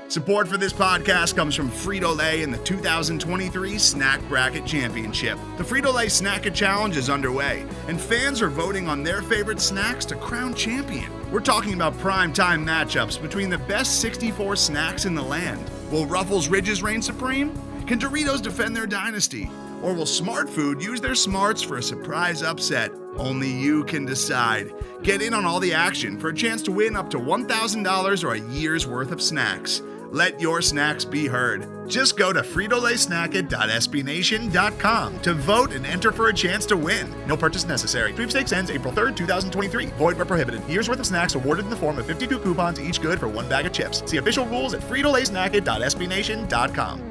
Support for this podcast comes from Frito-Lay in the 2023 Snack Bracket Championship. The Frito-Lay Snack-It Challenge is underway, and fans are voting on their favorite snacks to crown champion. We're talking about prime-time matchups between the best 64 snacks in the land. Will Ruffles Ridges reign supreme? Can Doritos defend their dynasty? Or will Smart Food use their smarts for a surprise upset? Only you can decide. Get in on all the action for a chance to win up to $1,000 or a year's worth of snacks. Let your snacks be heard. Just go to fritolaysnacket.sbnation.com to vote and enter for a chance to win. No purchase necessary. Sweepstakes ends April 3rd, 2023. Void where prohibited. Year's worth of snacks awarded in the form of 52 coupons, each good for one bag of chips. See official rules at fritolaysnacket.sbnation.com.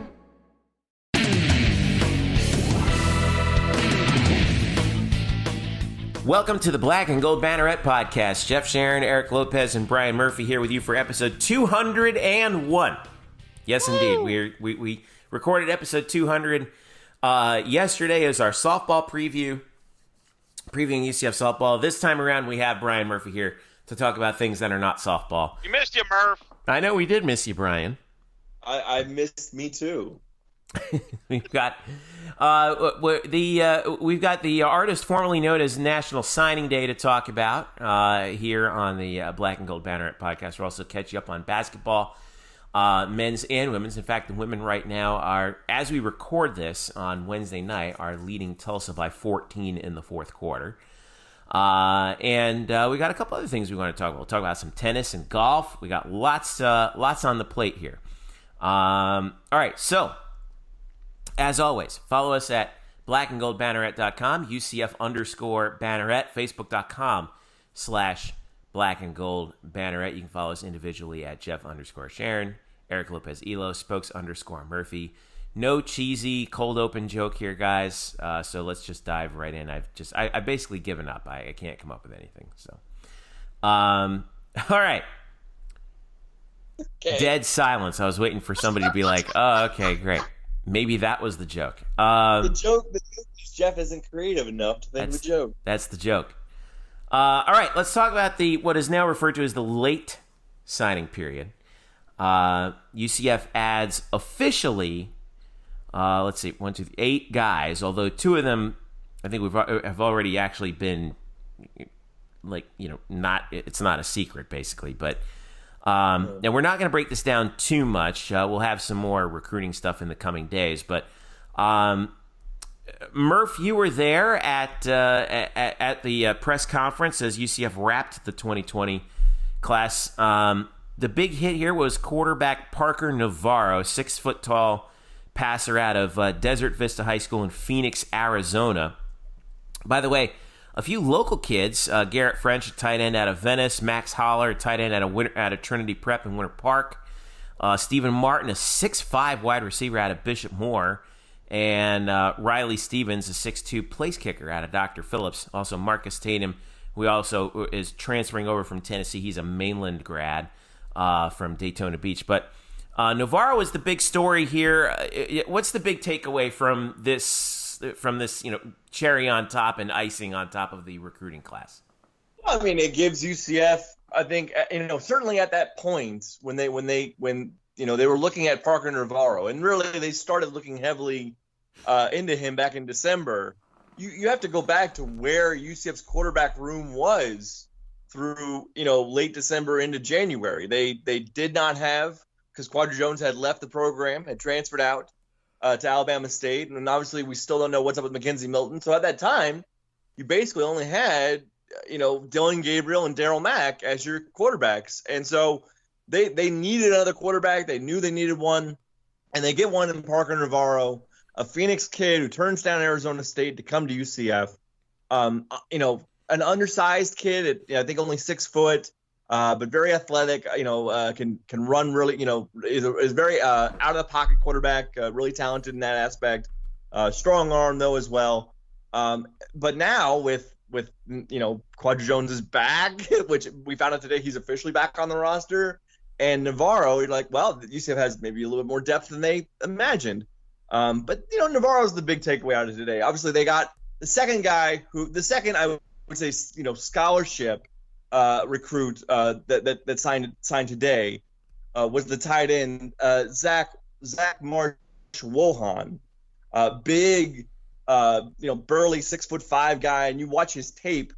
Welcome to the Black and Gold Banneret Podcast. Jeff Sharon, Eric Lopez, and Brian Murphy here with you for episode 201. Yes, indeed. We recorded episode 200 yesterday as our softball preview, previewing UCF softball. This time around, we have Brian Murphy here to talk about things that are not softball. We missed you, Murph. I know we did miss you, Brian. I missed me too. We've got the artist formerly known as National Signing Day to talk about here on the Black and Gold Banneret Podcast. We'll also catch you up on basketball, men's and women's. In fact, the women right now are, as we record this on Wednesday night, are leading Tulsa by 14 in the fourth quarter. And we got a couple other things we want to talk about. We'll talk about some tennis and golf. We got lots on the plate here. All right, so as always, follow us at blackandgoldbanneret.com, UCF_banneret, Facebook.com/blackandgoldbanneret. You can follow us individually at Jeff_Sharon, Eric Lopez Elo, Spokes_Murphy. No cheesy cold open joke here, guys. So let's just dive right in. I've basically given up. I can't come up with anything. So, all right. Okay. Dead silence. I was waiting for somebody to be like, "Oh, okay, great." Maybe that was the joke. The joke is Jeff isn't creative enough to think of a joke. That's the joke. All right, let's talk about what is now referred to as the late signing period. UCF adds officially, let's see, 8 guys, although 2 of them I think have already actually been, it's not a secret basically, but and we're not going to break this down too much. We'll have some more recruiting stuff in the coming days. But Murph, you were there at the press conference as UCF wrapped the 2020 class. The big hit here was quarterback Parker Navarro, 6-foot-tall passer out of Desert Vista High School in Phoenix, Arizona. By the way, a few local kids, Garrett French, a tight end out of Venice, Max Holler, a tight end out of Trinity Prep in Winter Park, Stephen Martin, a 6'5" wide receiver out of Bishop Moore, and Riley Stevens, a 6'2" place kicker out of Dr. Phillips. Also Marcus Tatum, who also is transferring over from Tennessee. He's a mainland grad from Daytona Beach. But Navarro is the big story here. What's the big takeaway from this, cherry on top and icing on top of the recruiting class? Well, I mean, it gives UCF, I think, certainly at that point when they were looking at Parker Navarro, and really they started looking heavily into him back in December. You have to go back to where UCF's quarterback room was through, late December into January. They did not have, because Quadry Jones had left the program, had transferred out to Alabama State, and obviously we still don't know what's up with McKenzie Milton. So at that time, you basically only had, Dylan Gabriel and Darryl Mack as your quarterbacks. And so they needed another quarterback. They knew they needed one, and they get one in Parker Navarro, a Phoenix kid who turns down Arizona State to come to UCF. An undersized kid, I think only 6 foot, but very athletic, can run really, is very out of the pocket quarterback, really talented in that aspect. Strong arm though as well. But now with Quadry Jones is back, which we found out today he's officially back on the roster, and Navarro, you're like, well, UCF has maybe a little bit more depth than they imagined. But Navarro's the big takeaway out of today. Obviously, they got the second guy I would say, scholarship recruit that signed today, was the tight end, Zach Marsh-Wohan, big, burly 6'5" guy, and you watch his tape,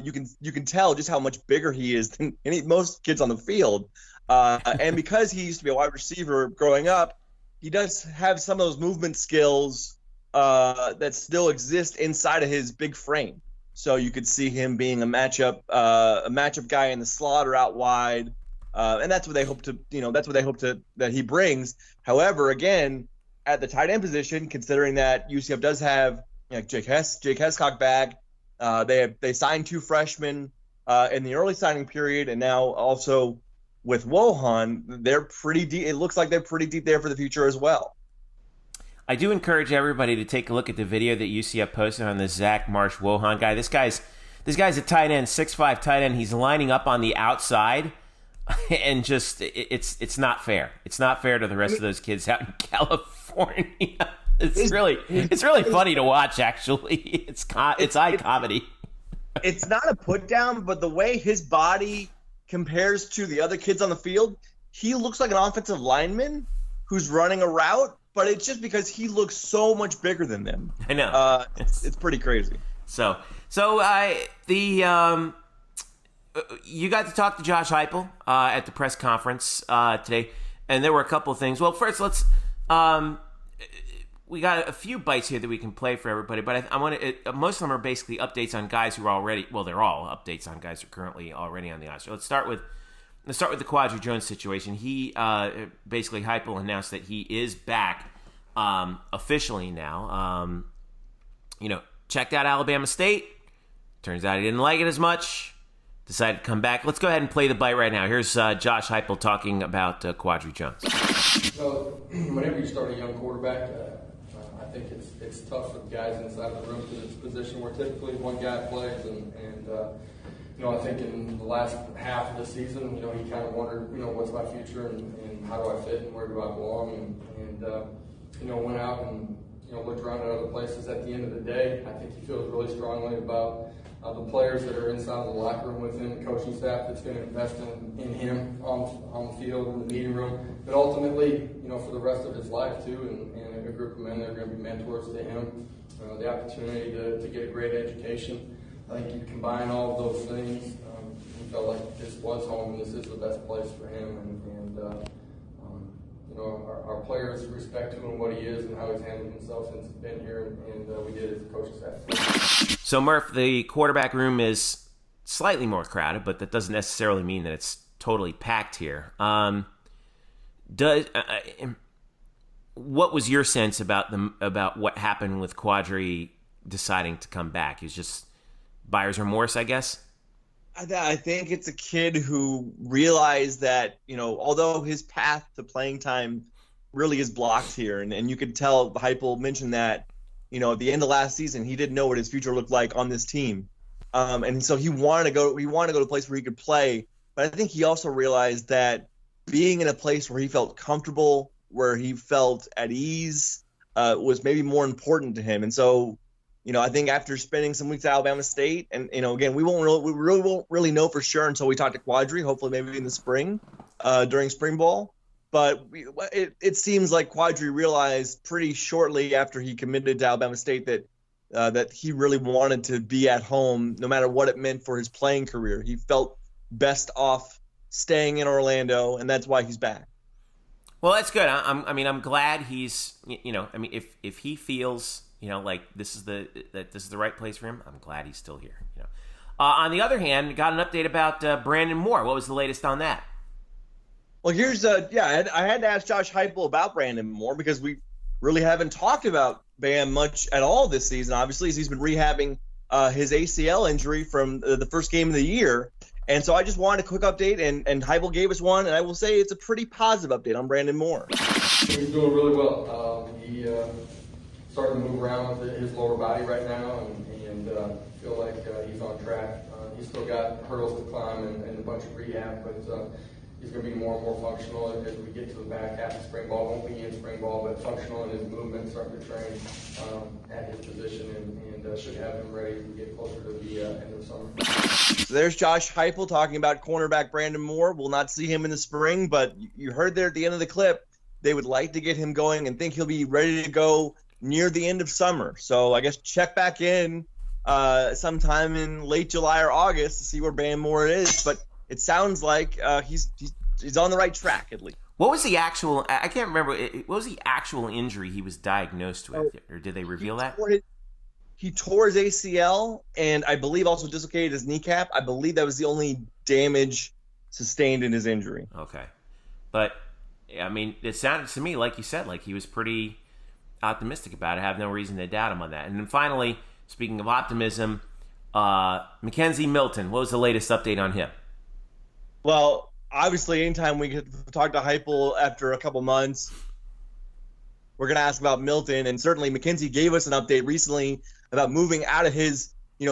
you can tell just how much bigger he is than most kids on the field. And because he used to be a wide receiver growing up, he does have some of those movement skills that still exist inside of his big frame. So you could see him being a matchup guy in the slot or out wide, and that's what they hope to, that he brings. However, again, at the tight end position, considering that UCF does have Jake Hescock back, they signed 2 freshmen in the early signing period, and now also with Wohan, they're pretty deep. It looks like they're pretty deep there for the future as well. I do encourage everybody to take a look at the video that UCF posted on the Zach Marsh-Wohan guy. This guy's a tight end, 6'5" tight end. He's lining up on the outside, and just it's not fair. It's not fair to the rest of those kids out in California. It's really funny to watch. Actually, it's eye comedy. It's not a put down, but the way his body compares to the other kids on the field, he looks like an offensive lineman who's running a route. But it's just because he looks so much bigger than them. I know. It's pretty crazy. So you got to talk to Josh Heupel at the press conference today, and there were a couple of things. Well, first, let's we got a few bites here that we can play for everybody, but I want to. Most of them are basically updates on guys who are already. Well, they're all updates on guys who are currently already on the roster. Let's start with the Quadry Jones situation. He basically Heupel announced that he is back officially now. Checked out Alabama State. Turns out he didn't like it as much. Decided to come back. Let's go ahead and play the bite right now. Here's Josh Heupel talking about Quadry Jones. So, whenever you start a young quarterback, I think it's tough for the guys inside the room because it's a position where typically one guy plays, and I think in the last half of the season, he kind of wondered, what's my future and how do I fit and where do I belong, and went out and looked around at other places. At the end of the day, I think he feels really strongly about the players that are inside of the locker room with him, the coaching staff that's going to invest in him on the field, in the meeting room, but ultimately, for the rest of his life too, and a group of men that are going to be mentors to him, the opportunity to get a great education. I think you combine all of those things. He felt like this was home and this is the best place for him, and our players respect to him, what he is and how he's handled himself since he's been here, and we did as a coaching staff. So, Murph, the quarterback room is slightly more crowded, but that doesn't necessarily mean that it's totally packed here. What was your sense about what happened with Quadry deciding to come back? He's just buyer's remorse, I guess? I think it's a kid who realized that, although his path to playing time really is blocked here, and you could tell Heupel mentioned that, at the end of last season, he didn't know what his future looked like on this team. And so he wanted to go to a place where he could play. But I think he also realized that being in a place where he felt comfortable, where he felt at ease, was maybe more important to him. And so, I think after spending some weeks at Alabama State, and again, we really won't really know for sure until we talk to Quadry, hopefully maybe in the spring, during spring ball. But it seems like Quadry realized pretty shortly after he committed to Alabama State that he really wanted to be at home, no matter what it meant for his playing career. He felt best off staying in Orlando, and that's why he's back. Well, that's good. I'm glad he's. If he feels like this is the right place for him, I'm glad he's still here. On the other hand, got an update about Brandon Moore. What was the latest on that? Well, here's I had to ask Josh Heupel about Brandon Moore because we really haven't talked about Bam much at all this season. Obviously, as he's been rehabbing his ACL injury from the first game of the year. And so I just wanted a quick update, and Heupel gave us one, and I will say it's a pretty positive update on Brandon Moore. He's doing really well. He starting to move around with his lower body right now, and feel like he's on track. He's still got hurdles to climb and a bunch of rehab, but he's going to be more and more functional as we get to the back half of spring ball. Won't be in spring ball, but functional in his movement, starting to train at his position, and should have him ready as we get closer to the end of summer. So there's Josh Heupel talking about cornerback Brandon Moore. We'll not see him in the spring, but you heard there at the end of the clip, they would like to get him going and think he'll be ready to go near the end of summer. So I guess check back in sometime in late July or August to see where Brandon Moore is. But it sounds like he's on the right track at least. What was the actual? I can't remember. What was the actual injury he was diagnosed with, or did they reveal that? He tore his ACL and I believe also dislocated his kneecap. I believe that was the only damage sustained in his injury. Okay, but I mean, it sounded to me like you said, like he was pretty optimistic about it. I have no reason to doubt him on that. And then finally, speaking of optimism, McKenzie Milton. What was the latest update on him? Well, obviously, anytime we talk to Heupel after a couple months, we're going to ask about Milton. And certainly McKenzie gave us an update recently about moving out of his,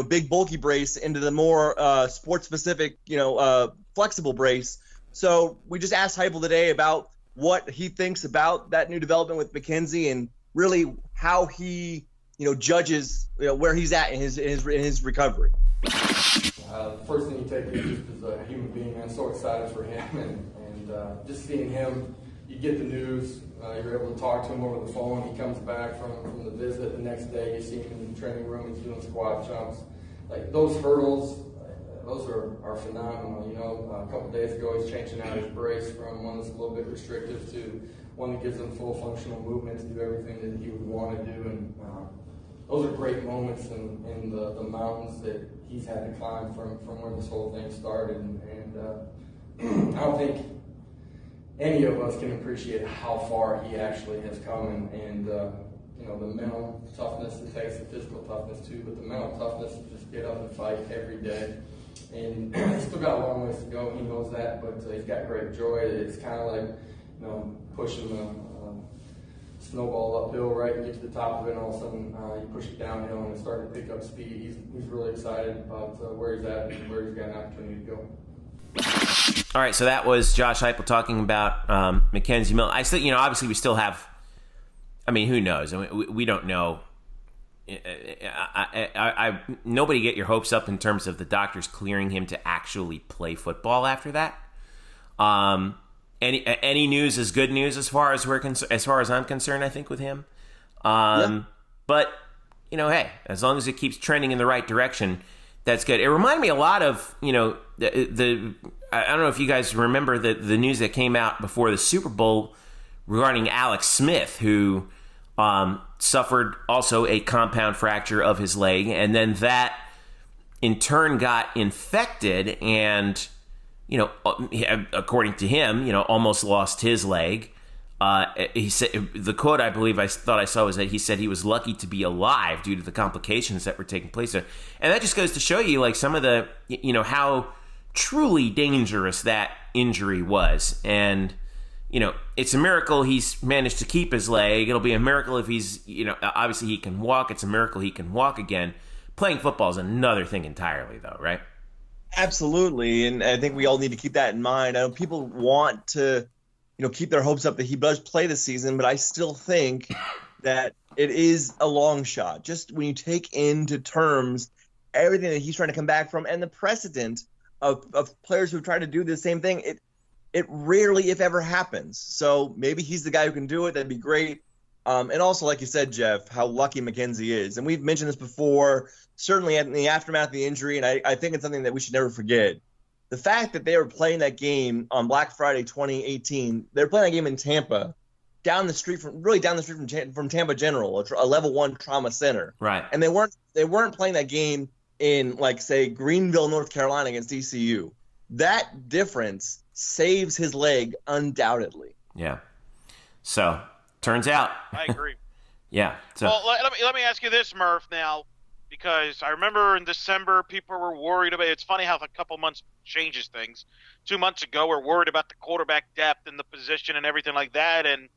big bulky brace into the more sport-specific, flexible brace. So we just asked Heupel today about what he thinks about that new development with McKenzie and really how he, judges where he's at in his recovery. First thing you take is just as a human being, I'm so excited for him, and just seeing him, you get the news, you're able to talk to him over the phone, he comes back from the visit, the next day you see him in the training room, he's doing squat jumps. Like those hurdles, those are phenomenal. A couple days ago he's changing out his brace from one that's a little bit restrictive to one that gives him full functional movement to do everything that he would want to do, and those are great moments in the mountains that he's had to climb from where this whole thing started. And I don't think any of us can appreciate how far he actually has come. And the mental toughness it takes, the physical toughness too, but the mental toughness to just get up and fight every day. And he's still got a long ways to go. He knows that, but he's got great joy. It's kind of like, pushing the snowball uphill, right? You get to the top of it, and all of a sudden you push it downhill, and it's starting to pick up speed. He's really excited about where he's at and where he's got an opportunity to go. All right, so that was Josh Heupel talking about McKenzie Milton. I still, obviously we still have. I mean, who knows? I mean, we don't know. Nobody get your hopes up in terms of the doctors clearing him to actually play football after that. Any news is good news as far as I'm concerned. I think with him, but hey, as long as it keeps trending in the right direction, that's good. It reminded me a lot of the I don't know if you guys remember the news that came out before the Super Bowl regarding Alex Smith, who suffered also a compound fracture of his leg, and then that in turn got infected and. According to him, almost lost his leg. He said the quote I believe I thought I saw was that he said he was lucky to be alive due to the complications that were taking place there. And that just goes to show you, like, some of the, how truly dangerous that injury was. And, it's a miracle he's managed to keep his leg. It'll be a miracle if he's, obviously he can walk. It's a miracle he can walk again. Playing football is another thing entirely, though, right? Absolutely, and I think we all need to keep that in mind. I know people want to, keep their hopes up that he does play this season, but I still think that it is a long shot. Just when you take into terms everything that he's trying to come back from and the precedent of players who've tried to do the same thing, it rarely, if ever, happens. So maybe he's the guy who can do it. That'd be great. And also, like you said, Jeff, how lucky McKenzie is. And we've mentioned this before, certainly in the aftermath of the injury, and I think it's something that we should never forget. The fact that they were playing that game on Black Friday 2018, they were playing that game in Tampa, down the street from Tampa General, a level 1 trauma center. Right. And they weren't playing that game in, like, say, Greenville, North Carolina against ECU. That difference saves his leg undoubtedly. Yeah. So, turns out. I agree. Yeah. So. Well, let me ask you this, Murph, now, because I remember in December people were worried about. It's funny how a couple months changes things. 2 months ago, we're worried about the quarterback depth and the position and everything like that, and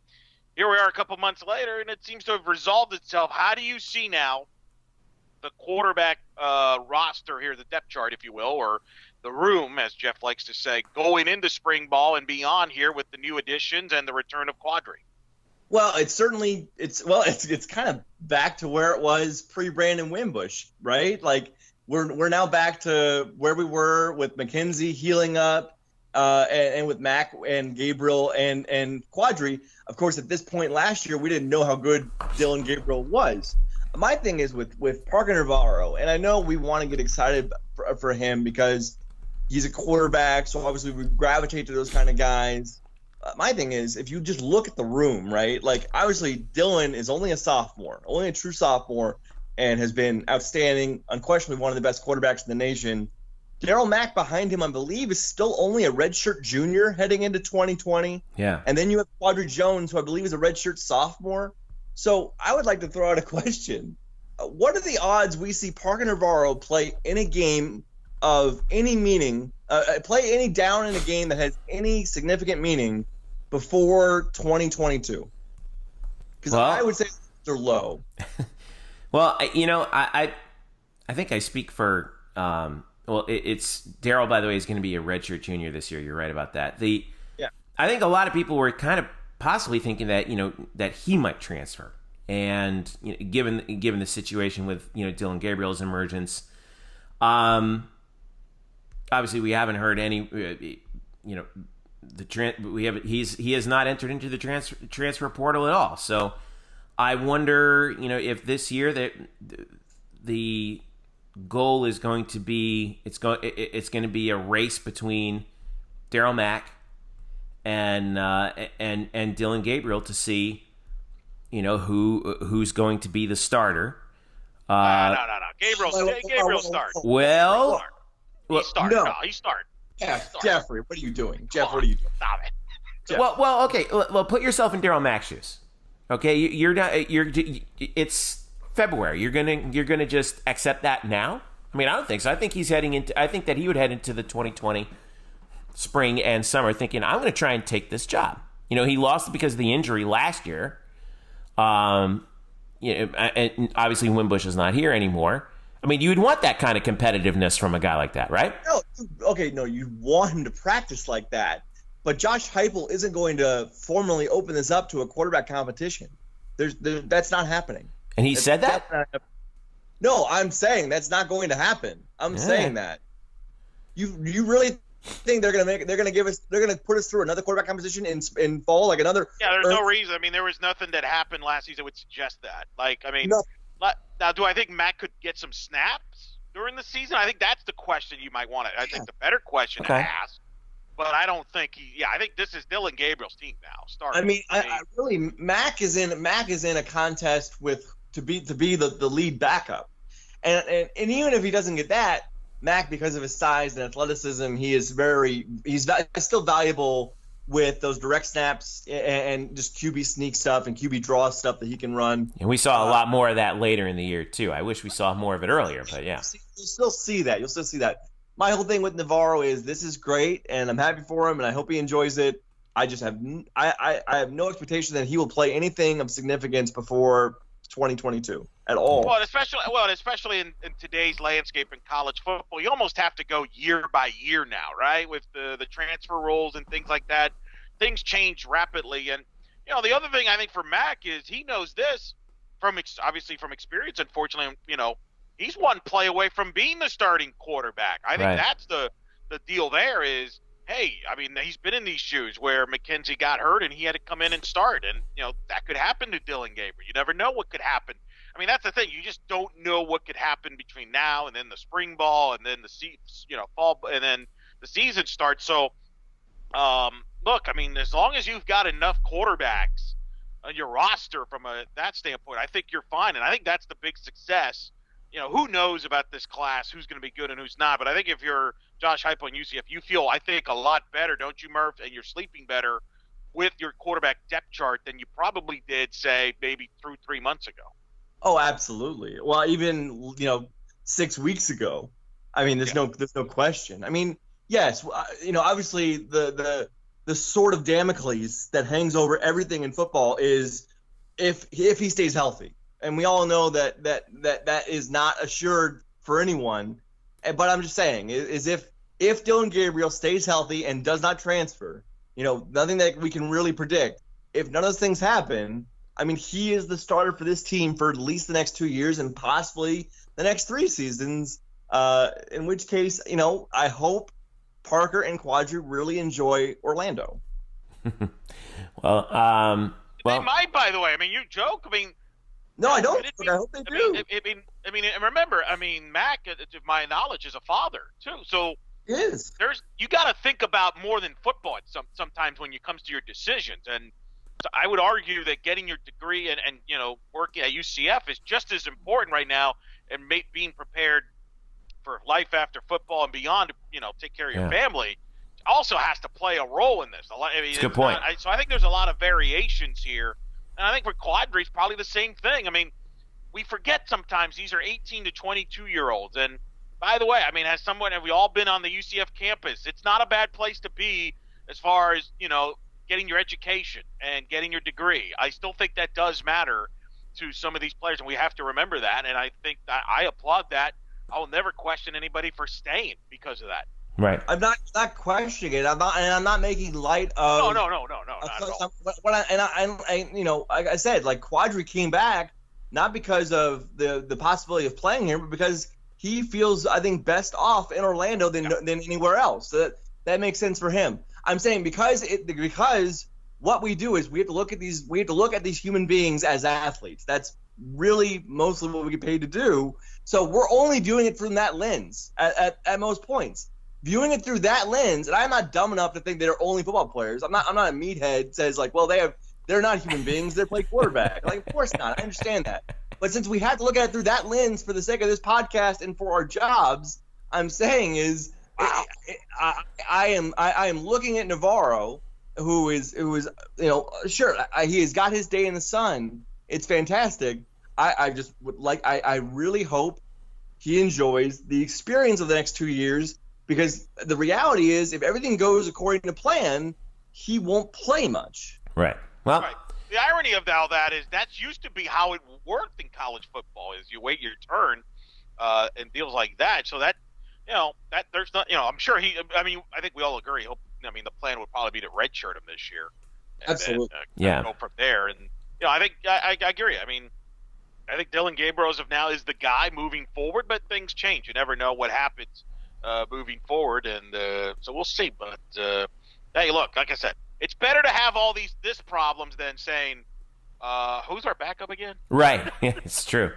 here we are a couple months later, and it seems to have resolved itself. How do you see now the quarterback roster here, the depth chart, if you will, or the room, as Jeff likes to say, going into spring ball and beyond here with the new additions and the return of Quadry? Well, it's kind of back to where it was pre-Brandon Wimbush, right? Like we're now back to where we were with McKenzie healing up, and with Mac and Gabriel and Quadry. Of course, at this point last year, we didn't know how good Dylan Gabriel was. My thing is with Parker Navarro, and I know we want to get excited for him because he's a quarterback, so obviously we gravitate to those kind of guys. My thing is, if you just look at the room, right? Like, obviously, Dylan is only a sophomore, only a true sophomore, and has been outstanding, unquestionably one of the best quarterbacks in the nation. Darryl Mack behind him, I believe, is still only a redshirt junior heading into 2020. Yeah. And then you have Quadry Jones, who I believe is a redshirt sophomore. So I would like to throw out a question. What are the odds we see Parker Navarro play in a game of any meaning, play any down in a game that has any significant meaning before 2022? Because I would say they're low. Well, I think I speak for it's Darryl, by the way, is going to be a redshirt junior this year. You're right about that. I think a lot of people were kind of possibly thinking that that he might transfer, and given the situation with Dylan Gabriel's emergence, obviously we haven't heard any he has not entered into the transfer portal at all. So I wonder if this year that the goal is going to be it's going to be a race between Darryl Mack and Dylan Gabriel to see who's going to be the starter. No. Gabriel starts. Well, he starts. No. No, he starts. Yeah, Jeffrey, what are you doing? Jeff, what are you doing? Stop it. Jeff. Well, okay. Well, put yourself in Darryl Mack's shoes. Okay, you're not. It's February. You're gonna just accept that now? I mean, I don't think so. I think I think that he would head into the 2020 spring and summer thinking, I'm going to try and take this job. He lost it because of the injury last year. And obviously Wimbush is not here anymore. I mean, you'd want that kind of competitiveness from a guy like that, right? No, you want him to practice like that. But Josh Heupel isn't going to formally open this up to a quarterback competition. That's not happening. And he said that? No, I'm saying that's not going to happen. I'm saying that. You really think they're gonna put us through another quarterback competition in fall, like another? Yeah, there's no reason. I mean, there was nothing that happened last season that would suggest that. Now, do I think Matt could get some snaps during the season? I think that's the question you might want to. I think the better question to ask. But I don't think I think this is Dylan Gabriel's team now. Starting. I mean, I really Mac is in a contest to be the lead backup, and even if he doesn't get that, Mac, because of his size and athleticism, he's still valuable with those direct snaps and just QB sneak stuff and QB draw stuff that he can run. And we saw a lot more of that later in the year too. I wish we saw more of it earlier, but yeah. You'll still see that. My whole thing with Navarro is this is great, and I'm happy for him, and I hope he enjoys it. I just have I have no expectation that he will play anything of significance before 2022 at all. Well, especially in today's landscape in college football, you almost have to go year by year now, right? With the transfer rules and things like that, things change rapidly. And the other thing I think for Mac is he knows this from experience. Unfortunately, he's one play away from being the starting quarterback. I think that's the deal there is, hey, I mean, he's been in these shoes where McKenzie got hurt and he had to come in and start. And, that could happen to Dylan Gabriel. You never know what could happen. I mean, that's the thing. You just don't know what could happen between now and then the spring ball and then the fall and then the season starts. So, look, I mean, as long as you've got enough quarterbacks on your roster from that standpoint, I think you're fine. And I think that's the big success. Who knows about this class, who's going to be good and who's not. But I think if you're Josh Heupel and UCF, you feel, I think, a lot better, don't you, Murph? And you're sleeping better with your quarterback depth chart than you probably did, say, maybe through 3 months ago. Oh, absolutely. Well, even, 6 weeks ago. I mean, there's no question. I mean, yes, obviously the sword of Damocles that hangs over everything in football is if he stays healthy. And we all know that is not assured for anyone. But I'm just saying, is if if Dylan Gabriel stays healthy and does not transfer, nothing that we can really predict. If none of those things happen, I mean, he is the starter for this team for at least the next 2 years and possibly the next 3 seasons. In which case, I hope Parker and Quadry really enjoy Orlando. Well, they might, by the way. I mean, you joke. I mean, no, I don't. I hope they do. I mean, and remember, Mac, to my knowledge, is a father too. So you got to think about more than football sometimes when it comes to your decisions. And so I would argue that getting your degree and working at UCF is just as important right now, and being prepared for life after football and beyond. Take care of your family. Also has to play a role in this. I mean, it's a good point. So I think there's a lot of variations here. And I think for Quadry, it's probably the same thing. I mean, we forget sometimes these are 18 to 22-year-olds. And by the way, I mean, have we all been on the UCF campus? It's not a bad place to be as far as, getting your education and getting your degree. I still think that does matter to some of these players, and we have to remember that. And I think that I applaud that. I will never question anybody for staying because of that. Right. I'm not questioning it. I'm not making light of. No. Not at all. Like I said, like Quadry came back not because of the possibility of playing here, but because he feels, I think, best off in Orlando than anywhere else. So that makes sense for him. I'm saying because what we do is we have to look at these human beings as athletes. That's really mostly what we get paid to do. So we're only doing it from that lens at most points. Viewing it through that lens, and I'm not dumb enough to think they're only football players. I'm not a meathead says like, well, they're not human beings. They play quarterback. Like, of course not. I understand that. But since we have to look at it through that lens for the sake of this podcast and for our jobs, I'm saying is I am looking at Navarro, who is sure, he has got his day in the sun. It's fantastic. I really hope he enjoys the experience of the next 2 years. Because the reality is, if everything goes according to plan, he won't play much. Right. Well, right. The irony of all that is that's used to be how it worked in college football. Is you wait your turn, and deals like that. So that that there's not. I'm sure he. I mean, I think we all agree. The plan would probably be to redshirt him this year. And absolutely. Then, go from there, and I think I agree. I mean, I think Dylan Gabriel as of now is the guy moving forward, but things change. You never know what happens. Moving forward, and so we'll see. But hey, look, like I said, it's better to have all this problems than saying, "Who's our backup again?" Right, it's true.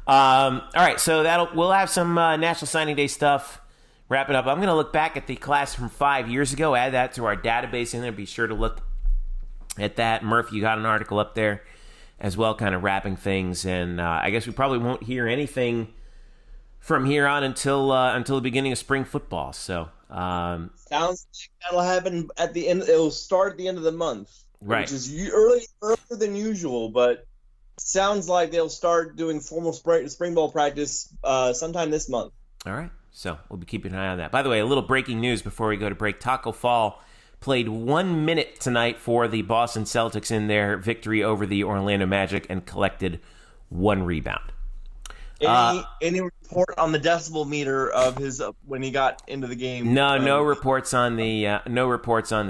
All right, so we'll have some National Signing Day stuff. Wrap it up. I'm going to look back at the class from 5 years ago. Add that to our database in there. Be sure to look at that. Murph, you got an article up there as well, kind of wrapping things. And I guess we probably won't hear anything from here on until the beginning of spring football. So sounds like that'll happen at the end. It'll start at the end of the month, right? Which is earlier than usual, but sounds like they'll start doing formal spring ball practice sometime this month. All right, so we'll be keeping an eye on that. By the way, a little breaking news before we go to break: Taco Fall played 1 minute tonight for the Boston Celtics in their victory over the Orlando Magic and collected 1 rebound. Any report on the decibel meter of his when he got into the game? No reports on the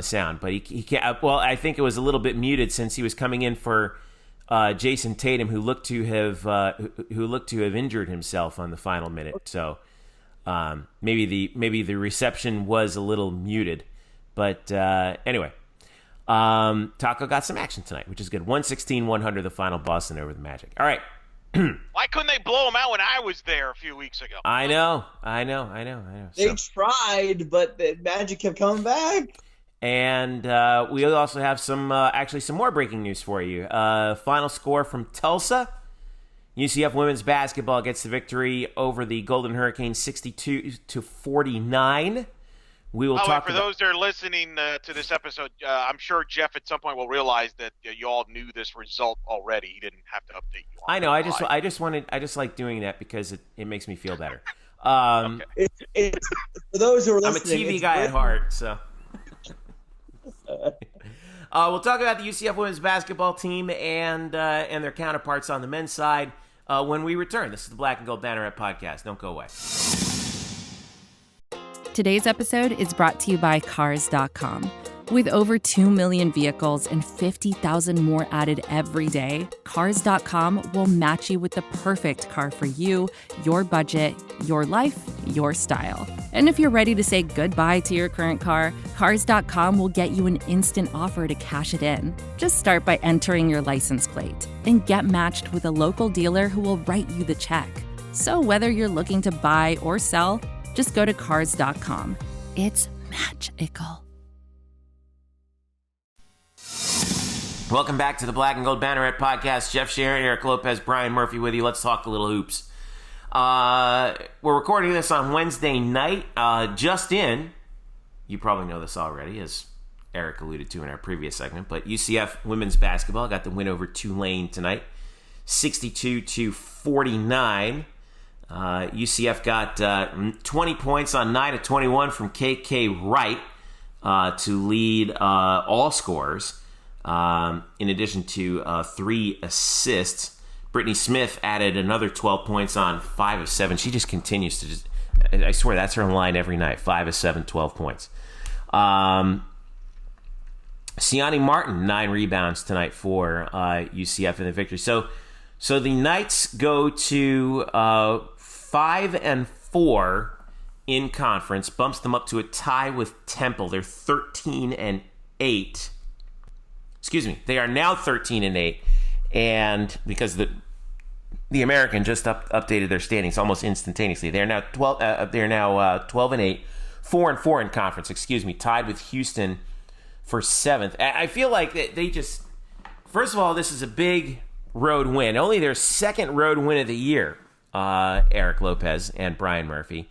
sound. But he can't. Well, I think it was a little bit muted since he was coming in for Jason Tatum, who looked to have injured himself on the final minute. So maybe the reception was a little muted. But anyway, Taco got some action tonight, which is good. 116-100 the final, Boston over the Magic. All right. Why couldn't they blow him out when I was there a few weeks ago? I know. They tried, but the Magic kept coming back. And we also have some more breaking news for you. Final score from Tulsa. UCF women's basketball gets the victory over the Golden Hurricanes 62-49. We will talk for those that are listening to this episode, I'm sure Jeff at some point will realize that you all knew this result already. He didn't have to update you on I know. it. I just like doing that because it makes me feel better. Okay. For those who are listening, I'm a TV guy at heart, so. We'll talk about the UCF women's basketball team and their counterparts on the men's side when we return. This is the Black and Gold Banneret Podcast. Don't go away. Today's episode is brought to you by Cars.com. With over 2 million vehicles and 50,000 more added every day, Cars.com will match you with the perfect car for you, your budget, your life, your style. And if you're ready to say goodbye to your current car, Cars.com will get you an instant offer to cash it in. Just start by entering your license plate and get matched with a local dealer who will write you the check. So whether you're looking to buy or sell, just go to Cars.com. It's magical. Welcome back to the Black and Gold Banneret Podcast. Jeff Sharon, Eric Lopez, Brian Murphy with you. Let's talk a little hoops. We're recording this on Wednesday night. Just in, you probably know this already, as Eric alluded to in our previous segment, but UCF women's basketball got the win over Tulane tonight, 62-49. UCF got 20 points on 9 of 21 from KK Wright to lead all scorers. In addition to 3 assists. Brittany Smith added another 12 points on 5 of 7. She just continues to I swear that's her line every night. 5 of 7, 12 points. Siani Martin, 9 rebounds tonight for UCF in the victory. So the Knights go to 5-4 in conference, bumps them up to a tie with Temple. They're 13-8. Excuse me, they are now 13-8, and because the American just updated their standings almost instantaneously, they are now 12. They are now 12-8, 4-4 in conference. Excuse me, tied with Houston for 7th. I feel like they just, first of all, this is a big road win, only their second road win of the year. Eric Lopez and Brian Murphy,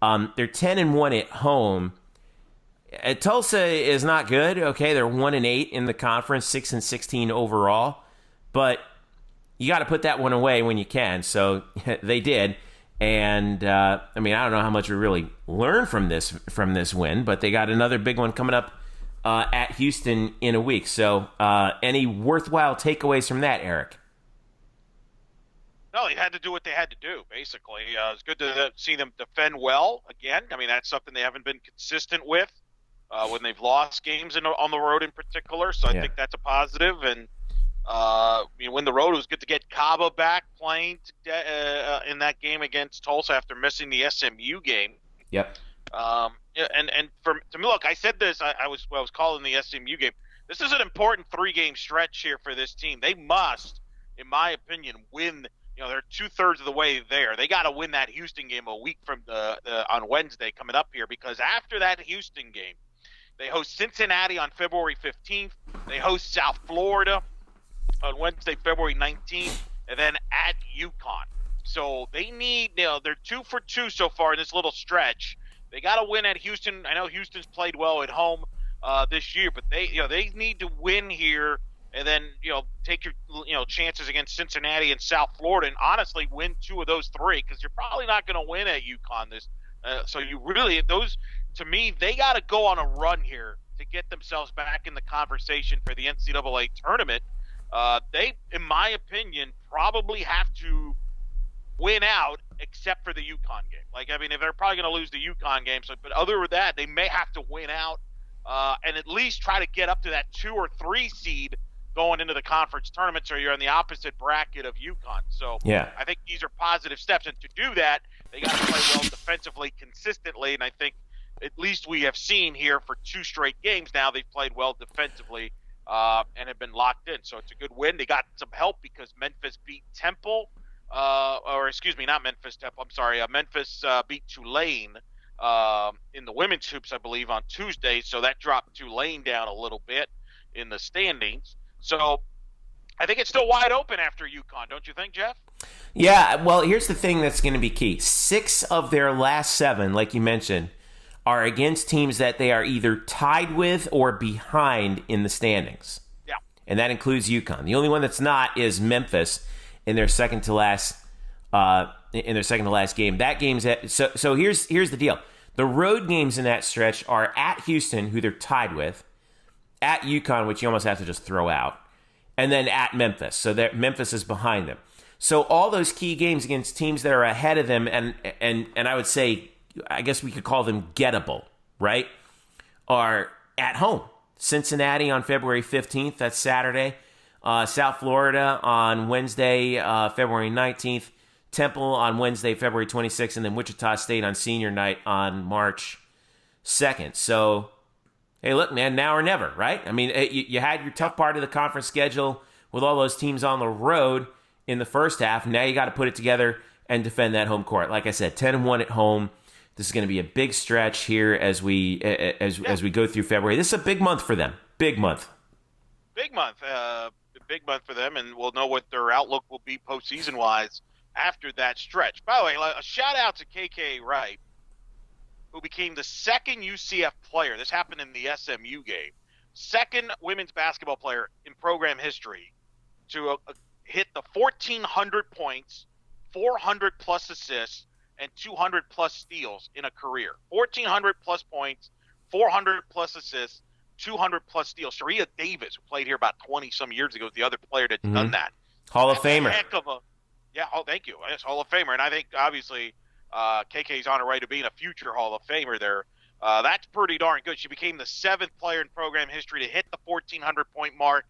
they're 10-1 at home. Tulsa is not good. Okay, they're 1-8 in the conference, 6-16 overall, but you got to put that one away when you can. So they did, and I don't know how much we really learned from this win, but they got another big one coming up at Houston in a week. So any worthwhile takeaways from that, Eric? No, they had to do what they had to do, basically. It's good to see them defend well again. That's something they haven't been consistent with. When they've lost games on the road in particular. So I think that's a positive. And, when the road, it was good to get Kaba back playing in that game against Tulsa after missing the SMU game. Yep. To me, look, I said this, I was calling the SMU game. This is an important 3-game stretch here for this team. They must, in my opinion, win. They're 2/3 of the way there. They got to win that Houston game a week from on Wednesday coming up here, because after that Houston game, they host Cincinnati on February 15th. They host South Florida on Wednesday, February 19th, and then at UConn. So they need, they're 2 for 2 so far in this little stretch. They got to win at Houston. I know Houston's played well at home this year, but they need to win here, and then take your chances against Cincinnati and South Florida, and honestly win 2 of those 3, because you're probably not going to win at UConn this. So you really, those, to me, they got to go on a run here to get themselves back in the conversation for the NCAA tournament. They, in my opinion, probably have to win out, except for the UConn game. They're probably going to lose the UConn game. But other than that, they may have to win out and at least try to get up to that 2 or 3 seed going into the conference tournament, so you're in the opposite bracket of UConn. So yeah. I think these are positive steps, and to do that, they got to play well defensively consistently, and I think at least we have seen here for 2 straight games now they've played well defensively and have been locked in. So it's a good win. They got some help because Memphis beat Temple, not Memphis Temple. I'm sorry, Memphis beat Tulane in the women's hoops, I believe, on Tuesday. So that dropped Tulane down a little bit in the standings. So I think it's still wide open after UConn, don't you think, Jeff? Yeah, well, here's the thing that's going to be key. 6 of their last 7, like you mentioned, are against teams that they are either tied with or behind in the standings. Yeah. And that includes UConn. The only one that's not is Memphis in their second to last game. That game's so here's the deal. The road games in that stretch are at Houston, who they're tied with, at UConn, which you almost have to just throw out, and then at Memphis. So that Memphis is behind them. So all those key games against teams that are ahead of them, and I would say I guess we could call them gettable, right, are at home. Cincinnati on February 15th, that's Saturday. South Florida on Wednesday, February 19th. Temple on Wednesday, February 26th. And then Wichita State on senior night on March 2nd. So, hey, look, man, now or never, right? I mean, you had your tough part of the conference schedule with all those teams on the road in the first half. Now you got to put it together and defend that home court. Like I said, 10-1 at home. This is going to be a big stretch here as we go through February. This is a big month for them. Big month. Big month. Big month for them, and we'll know what their outlook will be postseason-wise after that stretch. By the way, a shout-out to KK Wright, who became the second UCF player. This happened in the SMU game. Second women's basketball player in program history to hit the 1,400 points, 400-plus assists, and 200-plus steals in a career. 1,400-plus points, 400-plus assists, 200-plus steals. Sharia Davis, who played here about 20-some years ago, is the other player that's done that. Hall of Famer. Thank you. Yes, Hall of Famer. And I think, obviously, KK's on her way to being a future Hall of Famer there. That's pretty darn good. She became the 7th player in program history to hit the 1,400-point mark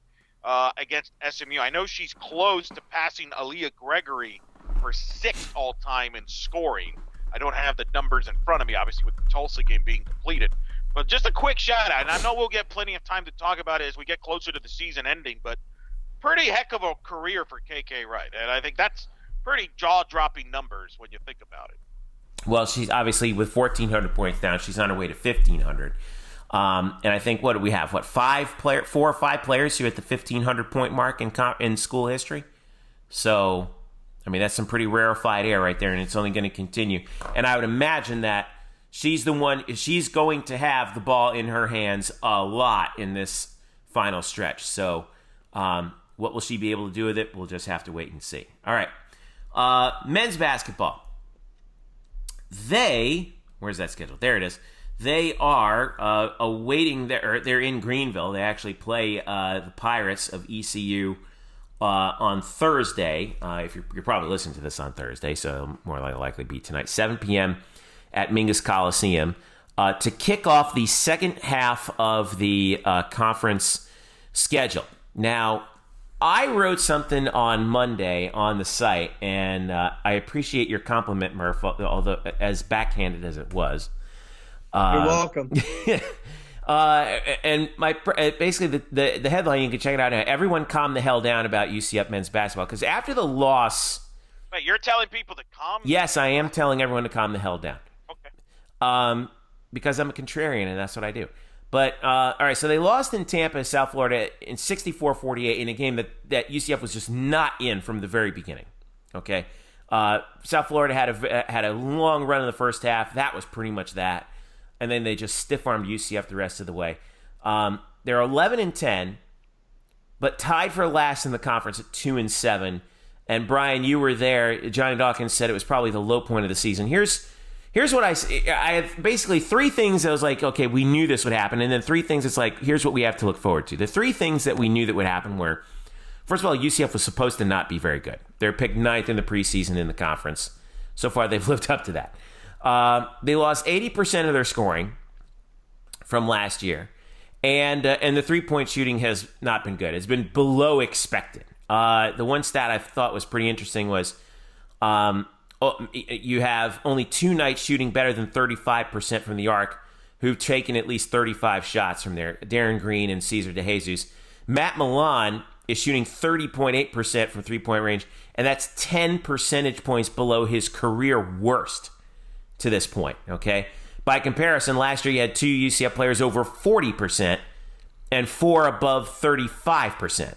against SMU. I know she's close to passing Aaliyah Gregory for 6th all-time in scoring. I don't have the numbers in front of me, obviously, with the Tulsa game being completed. But just a quick shout-out, and I know we'll get plenty of time to talk about it as we get closer to the season ending, but pretty heck of a career for KK Wright. And I think that's pretty jaw-dropping numbers when you think about it. Well, she's obviously, with 1,400 points down, she's on her way to 1,500. And I think, what do we have? 4 or 5 players who hit the 1,500-point mark in school history? So, I mean, that's some pretty rarefied air right there, and it's only going to continue. And I would imagine that she's going to have the ball in her hands a lot in this final stretch. So, what will she be able to do with it? We'll just have to wait and see. All right. Men's basketball. Where's that schedule? There it is. They are awaiting they're in Greenville. They actually play the Pirates of ECU on Thursday. If you're probably listening to this on Thursday, so more likely be tonight, 7 p.m. at Mingus Coliseum, to kick off the second half of the conference schedule. Now, I wrote something on Monday on the site, and I appreciate your compliment, Murph, although as backhanded as it was. You're welcome. And basically the headline, you can check it out now. Everyone calm the hell down about UCF men's basketball, because after the loss. Wait, you're telling people to calm? Yes, I am telling everyone to calm the hell down. Okay. Because I'm a contrarian, and that's what I do. But, all right, so they lost in Tampa, South Florida, in 64-48 in a game that UCF was just not in from the very beginning, okay? South Florida had a long run in the first half. That was pretty much that. And then they just stiff-armed UCF the rest of the way. They're 11-10, but tied for last in the conference at 2-7. And, Brian, you were there. Johnny Dawkins said it was probably the low point of the season. Here's what I have basically 3 things that was like, okay, we knew this would happen. And then 3 things it's like, here's what we have to look forward to. The 3 things that we knew that would happen were, first of all, UCF was supposed to not be very good. They're picked 9th in the preseason in the conference. So far, they've lived up to that. They lost 80% of their scoring from last year. And the 3-point shooting has not been good. It's been below expected. The one stat I thought was pretty interesting was you have only 2 Knights shooting better than 35% from the arc who've taken at least 35 shots from there. Darren Green and Cesar DeJesus. Matt Milan is shooting 30.8% from three-point range, and that's 10 percentage points below his career worst to this point, okay? By comparison, last year you had 2 UCF players over 40% and 4 above 35%,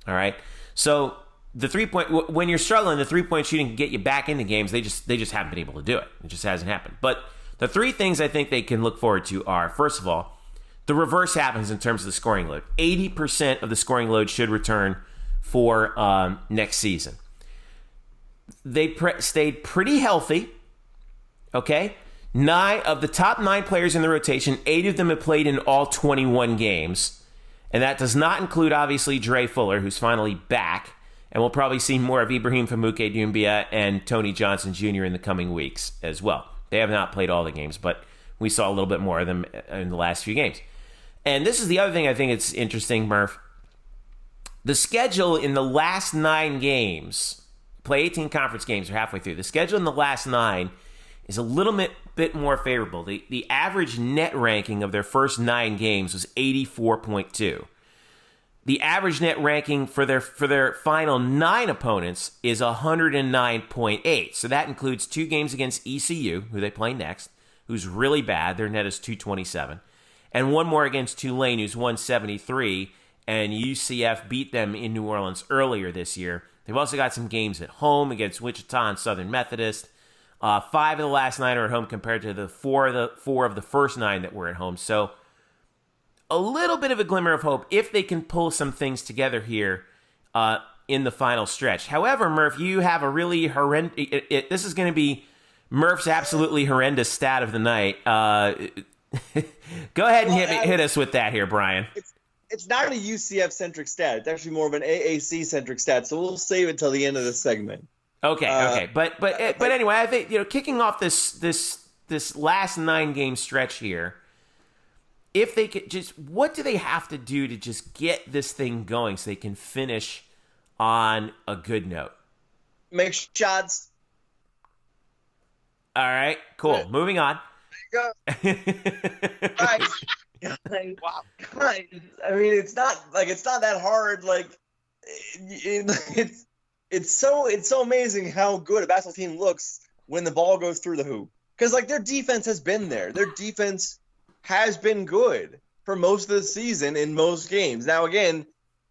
all right? So the 3-point, when you're struggling, the 3-point shooting can get you back into games. They just haven't been able to do it. It just hasn't happened. But the 3 things I think they can look forward to are, first of all, the reverse happens in terms of the scoring load. 80% of the scoring load should return for next season. They stayed pretty healthy, okay? 9 of the top 9 players in the rotation, 8 of them have played in all 21 games. And that does not include, obviously, Dre Fuller, who's finally back. And we'll probably see more of Ibrahim Famuke Doumbia and Tony Johnson Jr. in the coming weeks as well. They have not played all the games, but we saw a little bit more of them in the last few games. And this is the other thing I think it's interesting, Murph. The schedule in the last 9 games, play 18 conference games, are halfway through. The schedule in the last 9 is a little bit more favorable. The average net ranking of their first 9 games was 84.2. The average net ranking for their final 9 opponents is 109.8. So that includes 2 games against ECU, who they play next, who's really bad. Their net is 227. And 1 more against Tulane, who's 173. And UCF beat them in New Orleans earlier this year. They've also got some games at home against Wichita and Southern Methodist. 5 of the last 9 are at home compared to the 4 of the first 9 that were at home. So a little bit of a glimmer of hope if they can pull some things together here in the final stretch. However, Murph, you have a really horrendous... This is going to be Murph's absolutely horrendous stat of the night. Go ahead and hit us with that here, Brian. It's not a UCF-centric stat. It's actually more of an AAC-centric stat, so we'll save it till the end of the segment. Okay. But anyway, I think, kicking off this last 9-game stretch here, if they could what do they have to do to just get this thing going so they can finish on a good note? Make shots. All right, cool. Moving on. There you go. Guys, wow. Guys, I mean, it's not that hard. Like, it's so amazing how good a basketball team looks when the ball goes through the hoop. Because their defense has been there. Their defense has been good for most of the season in most games. Now, again,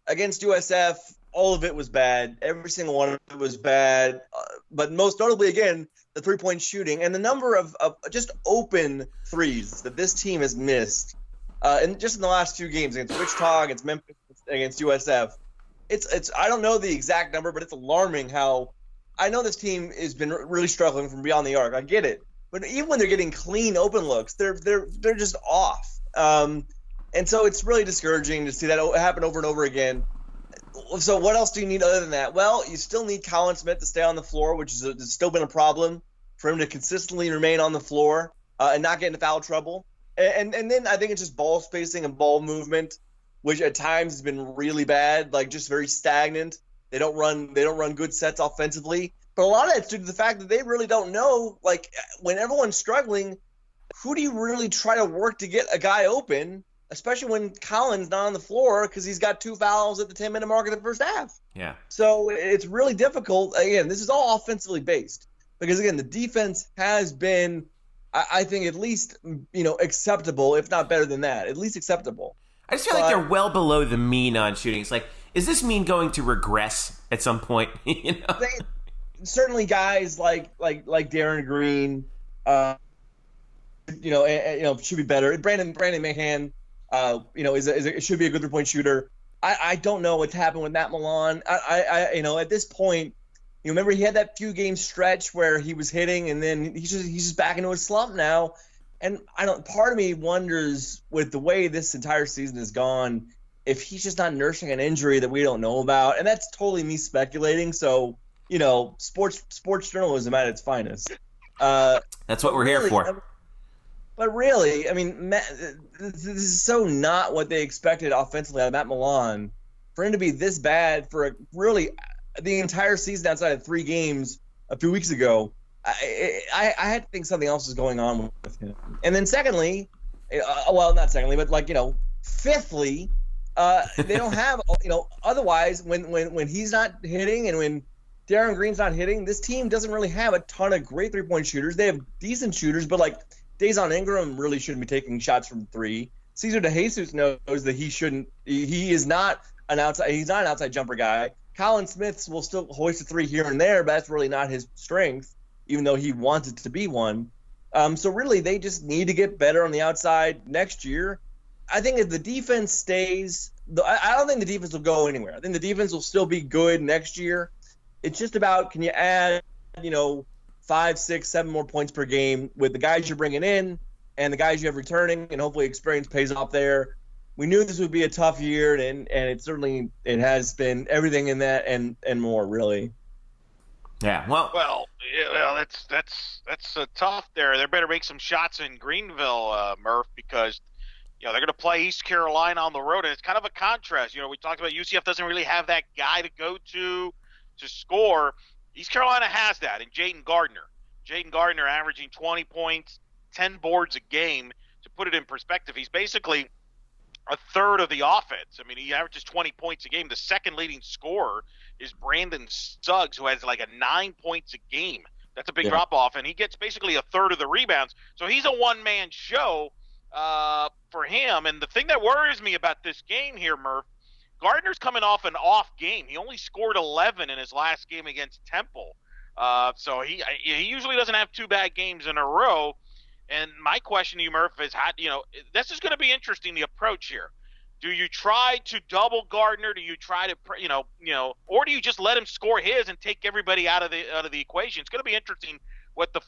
against USF, all of it was bad. Every single one of it was bad. But most notably, again, the three-point shooting and the number of just open threes that this team has missed in the last 2 games against Wichita, against Memphis, against USF. It's I don't know the exact number, but it's alarming how I know this team has been really struggling from beyond the arc. I get it. But even when they're getting clean open looks, they're just off. And so it's really discouraging to see that happen over and over again. So what else do you need other than that? Well, you still need Colin Smith to stay on the floor, which has still been a problem for him to consistently remain on the floor and not get into foul trouble. And then I think it's just ball spacing and ball movement, which at times has been really bad, just very stagnant. They don't run good sets offensively. But a lot of it's due to the fact that they really don't know, when everyone's struggling, who do you really try to work to get a guy open, especially when Colin's not on the floor because he's got 2 fouls at the 10-minute mark of the first half. Yeah. So it's really difficult. Again, this is all offensively based because, again, the defense has been, I think, at least, acceptable, if not better than that, at least acceptable. I just feel like they're well below the mean on shooting. It's is this mean going to regress at some point? Certainly guys like Darren Green, should be better. Brandon McCann, should be a good 3-point shooter. I don't know what's happened with Matt Milan. At this point, remember he had that few game stretch where he was hitting and then he's just back into a slump now. And part of me wonders with the way this entire season has gone, if he's just not nursing an injury that we don't know about. And that's totally me speculating. So, sports journalism at its finest. That's what we're here for. But really, this is so not what they expected offensively out of Matt Milan. For him to be this bad for really the entire season outside of 3 games a few weeks ago, I had to think something else is going on with him. And then secondly, not secondly, but fifthly, they don't have, otherwise when he's not hitting and when Darren Green's not hitting, this team doesn't really have a ton of great 3-point shooters. They have decent shooters, but Dazon Ingram really shouldn't be taking shots from 3. Cesar DeJesus knows that he's not an outside jumper guy. Colin Smith will still hoist a 3 here and there, but that's really not his strength, even though he wants it to be one. So really, they just need to get better on the outside next year. I think if the defense stays, I don't think the defense will go anywhere. I think the defense will still be good next year. It's just about, can you add, 5, 6, 7 more points per game with the guys you're bringing in and the guys you have returning, and hopefully experience pays off there. We knew this would be a tough year, and it has been everything in that and more, really. Yeah, Well, that's tough there. They better make some shots in Greenville, Murph, because they're going to play East Carolina on the road, and it's kind of a contrast. We talked about UCF doesn't really have that guy to go to score. East Carolina has that in Jaden Gardner. Jaden Gardner averaging 20 points, 10 boards a game. To put it in perspective, he's basically a third of the offense. I mean, he averages 20 points a game. The second leading scorer is Brandon Suggs, who has like a 9 points a game. That's a big drop-off, and he gets basically a third of the rebounds. So he's a one-man show for him. And the thing that worries me about this game here, Murph, Gardner's coming off an off game. He only scored 11 in his last game against Temple. So he usually doesn't have two bad games in a row. And my question to you, Murph, is this is going to be interesting, the approach here. Do you try to double Gardner? Do you try to, or do you just let him score his and take everybody out of the equation? It's going to be interesting what the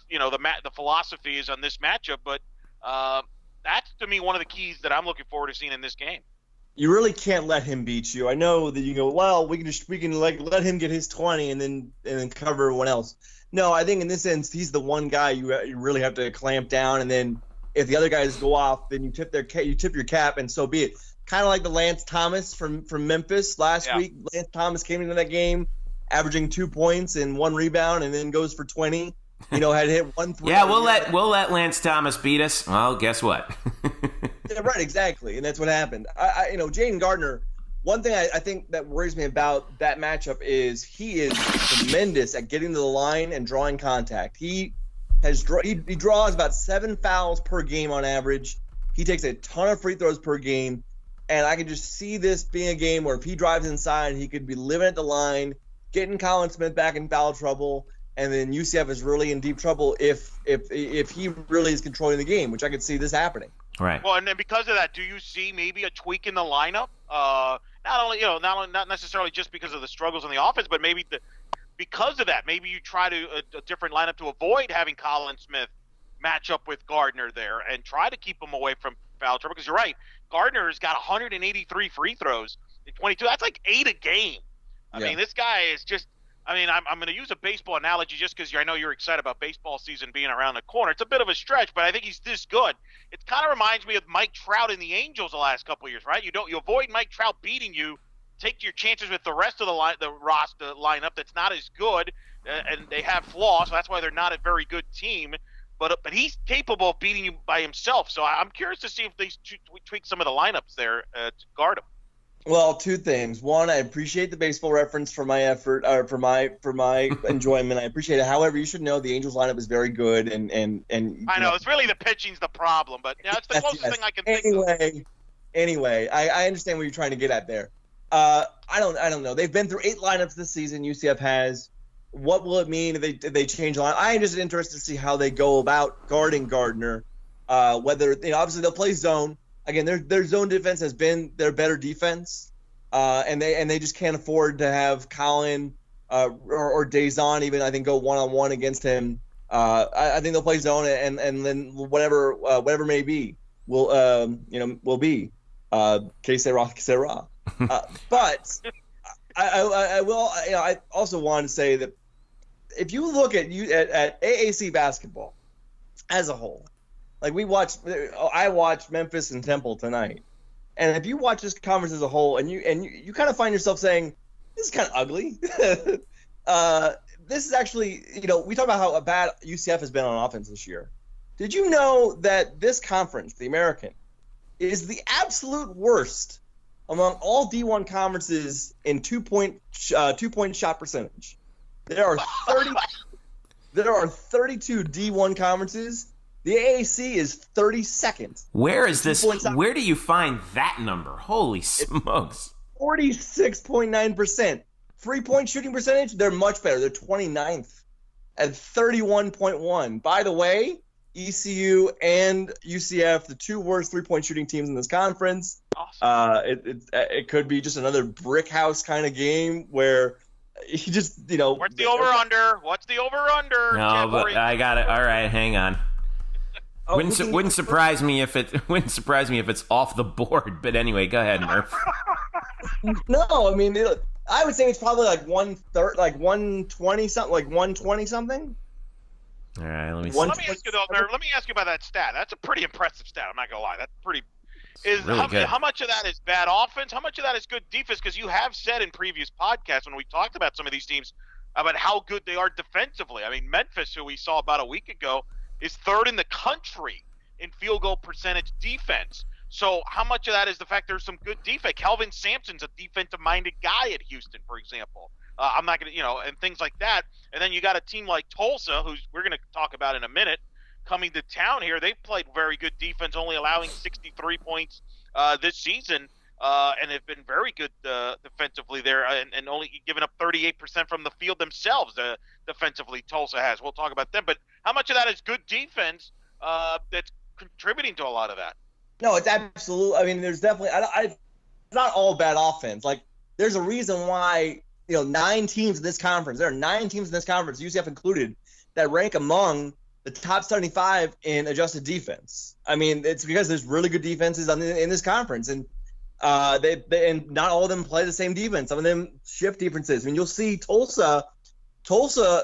philosophy is on this matchup. But that's, to me, one of the keys that I'm looking forward to seeing in this game. You really can't let him beat you. I know that you go, well, we can let him get his 20 and then cover everyone else. No, I think in this sense, he's the one guy you really have to clamp down, and then if the other guys go off, then you tip your cap, and so be it. Kind of like the Lance Thomas from Memphis last week. Lance Thomas came into that game averaging 2 points and 1 rebound, and then goes for 20. Had hit 1 3. Yeah, we'll let Lance Thomas beat us. Well, guess what? Yeah, right, exactly, and that's what happened. Jaden Gardner. One thing I think that worries me about that matchup is he is tremendous at getting to the line and drawing contact. He draws about 7 fouls per game on average. He takes a ton of free throws per game, and I can just see this being a game where if he drives inside, he could be living at the line, getting Colin Smith back in foul trouble, and then UCF is really in deep trouble if he really is controlling the game, which I could see this happening. Right. Well, and then because of that, do you see maybe a tweak in the lineup? Not necessarily just because of the struggles in the offense, but maybe because of that, maybe you try a different lineup to avoid having Colin Smith match up with Gardner there and try to keep him away from foul trouble. Because you're right, Gardner's got 183 free throws in 22. That's like 8 a game. I mean, this guy is just. I mean, I'm going to use a baseball analogy just because I know you're excited about baseball season being around the corner. It's a bit of a stretch, but I think he's this good. It kind of reminds me of Mike Trout and the Angels the last couple of years, right? You avoid Mike Trout beating you, take your chances with the rest of the roster lineup that's not as good, and they have flaws, so that's why they're not a very good team. But he's capable of beating you by himself. So I'm curious to see if they tweak some of the lineups there to guard him. Well, 2 things. One, I appreciate the baseball reference for my effort, or for my enjoyment. I appreciate it. However, you should know the Angels lineup is very good, and I know it's really the pitching's the problem, but it's the closest thing I can think of. Anyway, I understand what you're trying to get at there. I don't know. They've been through 8 lineups this season. UCF has. What will it mean if they change the line? I am just interested to see how they go about guarding Gardner. Whether obviously they'll play zone. Again, their zone defense has been their better defense, and they just can't afford to have Colin or Dazon even, I think, go one-on-one against him. I think they'll play zone, and then whatever may be will be que sera. But I will. I also want to say that if you look at AAC basketball as a whole. Like I watched Memphis and Temple tonight, and if you watch this conference as a whole, and you kind of find yourself saying, "This is kind of ugly." This is actually, we talk about how bad UCF has been on offense this year. Did you know that this conference, the American, is the absolute worst among all D1 conferences in 2-point shot percentage? There are 32 D1 conferences. The AAC is 32nd. Where is this? Where do you find that number? Holy smokes. 46.9%. 3-point shooting percentage, they're much better. They're 29th at 31.1. By the way, ECU and UCF, the 2 worst 3-point shooting teams in this conference. Awesome. It could be just another brick house kind of game where he just, What's the over-under? No, but I got it. All right, hang on. Wouldn't surprise me if it's off the board. But anyway, go ahead, Murph. No, I mean, I would say it's probably like 120 something, like 120 something. All right, let me see. Let me ask you though, Murph, let me ask you about that stat. That's a pretty impressive stat. I'm not gonna lie. That's pretty. Really good. How much of that is bad offense? How much of that is good defense? Because you have said in previous podcasts when we talked about some of these teams about how good they are defensively. I mean, Memphis, who we saw about a week ago, is third in the country in field goal percentage defense. So how much of that is the fact there's some good defense? Kelvin Sampson's a defensive-minded guy at Houston, for example. I'm not going to, and things like that. And then you got a team like Tulsa, who's we're going to talk about in a minute, coming to town here. They've played very good defense, only allowing 63 points this season, and they've been very good defensively there, and only giving up 38% from the field themselves defensively. Tulsa has. We'll talk about them. But how much of that is good defense that's contributing to a lot of that? No, it's absolute. I mean, there's definitely. It's not all bad offense. Like, there's a reason why 9 teams in this conference. There are 9 teams in this conference, UCF included, that rank among the top 75 in adjusted defense. I mean, it's because there's really good defenses in this conference, and and not all of them play the same defense. Some of them shift differences. I mean, you'll see Tulsa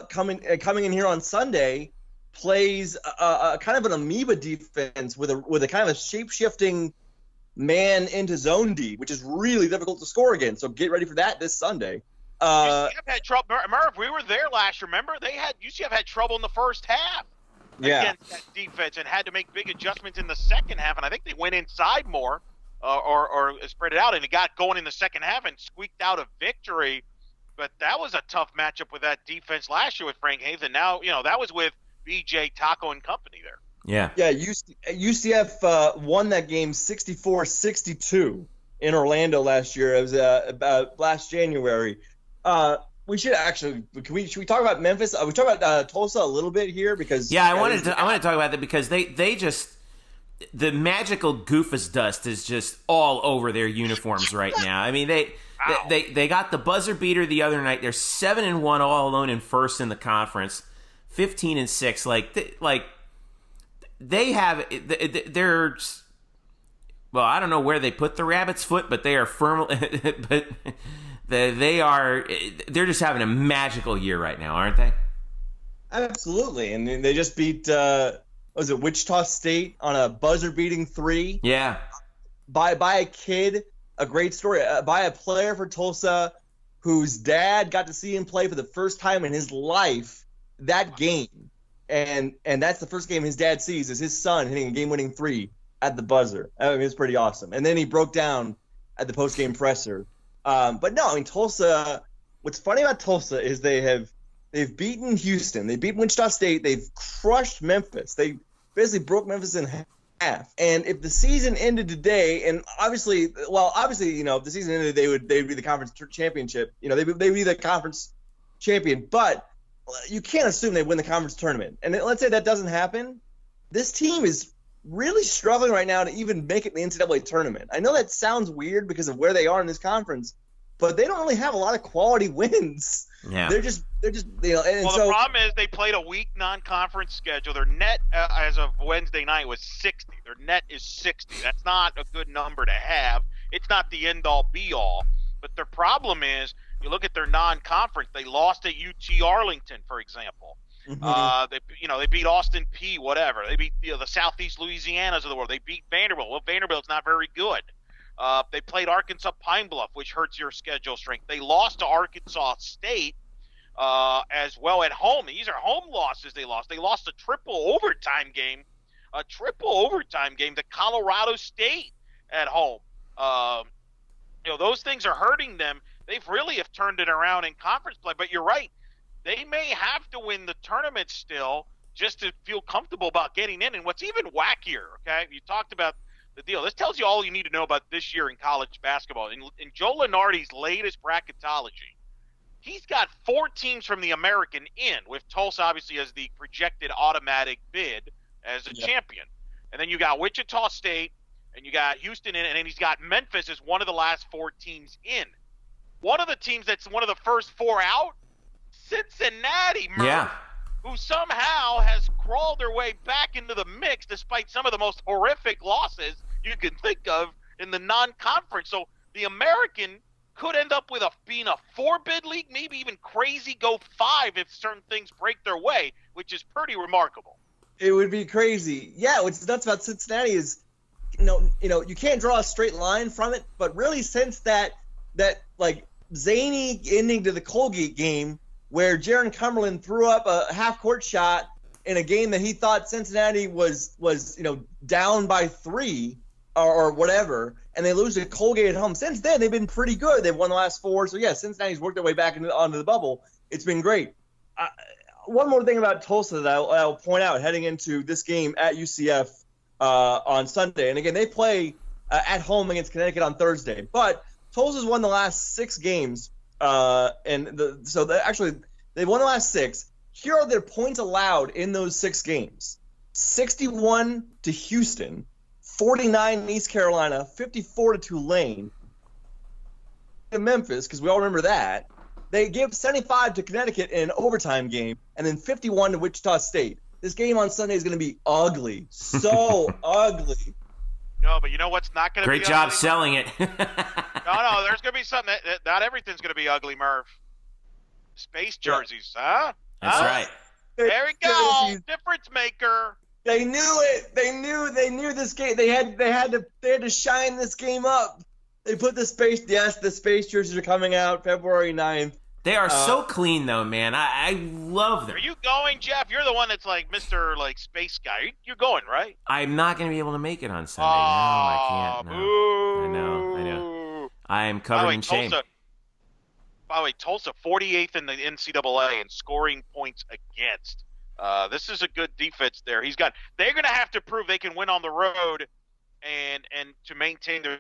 coming in here on Sunday plays a kind of an amoeba defense with a kind of a shape-shifting man into zone D, which is really difficult to score against. So get ready for that this Sunday. UCF had trouble. Murph, we were there last year. Remember, UCF had trouble in the first half against that defense and had to make big adjustments in the second half. And I think they went inside more or spread it out, and it got going in the second half and squeaked out a victory. But that was a tough matchup with that defense last year with Frank Hayes, and now that was with BJ Taco and company there. Yeah. UCF won that game 64-62 in Orlando last year. It was about last January. We should actually should we talk about Memphis? We talk about Tulsa a little bit here because I want to talk about that because they just the magical Goofus dust is just all over their uniforms right now. I mean they got the buzzer beater the other night. They're 7-1 all alone in first in the conference. 15-6, they have. They're well. I don't know where they put the rabbit's foot, but they are firmly. But they are. They're just having a magical year right now, aren't they? Absolutely, and they just beat. Was it Wichita State on a buzzer-beating 3? Yeah. By a kid, a great story. By a player for Tulsa, whose dad got to see him play for the first time in his life. That game, and that's the first game his dad sees is his son hitting a game-winning 3 at the buzzer. I mean, it's pretty awesome. And then he broke down at the post-game presser. But no, I mean, Tulsa. What's funny about Tulsa is they've beaten Houston, they beat Wichita State, they've crushed Memphis. They basically broke Memphis in half. And if the season ended today, and obviously, if the season ended, they'd be the conference championship. They'd be the conference champion, but you can't assume they win the conference tournament. And let's say that doesn't happen. This team is really struggling right now to even make it in the NCAA tournament. I know that sounds weird because of where they are in this conference, but they don't really have a lot of quality wins. Yeah. They're just the problem is they played a weak non-conference schedule. Their net as of Wednesday night was 60. Their net is 60. That's not a good number to have. It's not the end-all, be-all. But their problem is, you look at their non-conference. They lost at UT Arlington, for example. Mm-hmm. They beat Austin P. Whatever. They beat the Southeast Louisianas of the world. They beat Vanderbilt. Well, Vanderbilt's not very good. They played Arkansas Pine Bluff, which hurts your schedule strength. They lost to Arkansas State as well at home. These are home losses. They lost. They lost a triple overtime game to Colorado State at home. Those things are hurting them. They've really have turned it around in conference play, but you're right. They may have to win the tournament still just to feel comfortable about getting in. And what's even wackier, okay, you talked about the deal. This tells you all you need to know about this year in college basketball. In Joe Lunardi's latest bracketology, he's got 4 teams from the American in, with Tulsa obviously as the projected automatic bid as a champion. And then you got Wichita State, and you got Houston in, and then he's got Memphis as one of the last 4 teams in. One of the teams that's one of the first 4 out, Cincinnati, Murph, who somehow has crawled their way back into the mix despite some of the most horrific losses you can think of in the non-conference. So the American could end up with being a 4-bid league, maybe even crazy go 5 if certain things break their way, which is pretty remarkable. It would be crazy. Yeah, what's nuts about Cincinnati is, you can't draw a straight line from it, but really since that like zany ending to the Colgate game where Jaron Cumberland threw up a half-court shot in a game that he thought Cincinnati was down by 3 or whatever, and they lose to Colgate at home. Since then, they've been pretty good. They've won the last 4. So, yeah, Cincinnati's worked their way back onto the bubble. It's been great. One more thing about Tulsa that I'll point out heading into this game at UCF on Sunday. And, again, they play at home against Connecticut on Thursday. But Tulsa's won the last 6 games. They've won the last 6. Here are their points allowed in those 6 games. 61 to Houston, 49 in East Carolina, 54 to Tulane, to Memphis, because we all remember that. They give 75 to Connecticut in an overtime game, and then 51 to Wichita State. This game on Sunday is going to be ugly. So ugly. No, but you know what's not going to be Great job ugly? selling it. No, there's going to be something. Not everything's going to be ugly, Murph. Space jerseys, huh? That's right. There we go. Difference maker. They knew it. They knew this game. They had to shine this game up. They put the space jerseys are coming out February 9th. They are so clean, though, man. I love them. Are you going, Jeff? You're the one that's like Mr. like Space Guy. You're going, right? I'm not going to be able to make it on Sunday. No, I can't. No. Boo. I know. I am covered in shame. By the way, Tulsa 48th in the NCAA in scoring points against. This is a good defense there. They're going to have to prove they can win on the road and to maintain their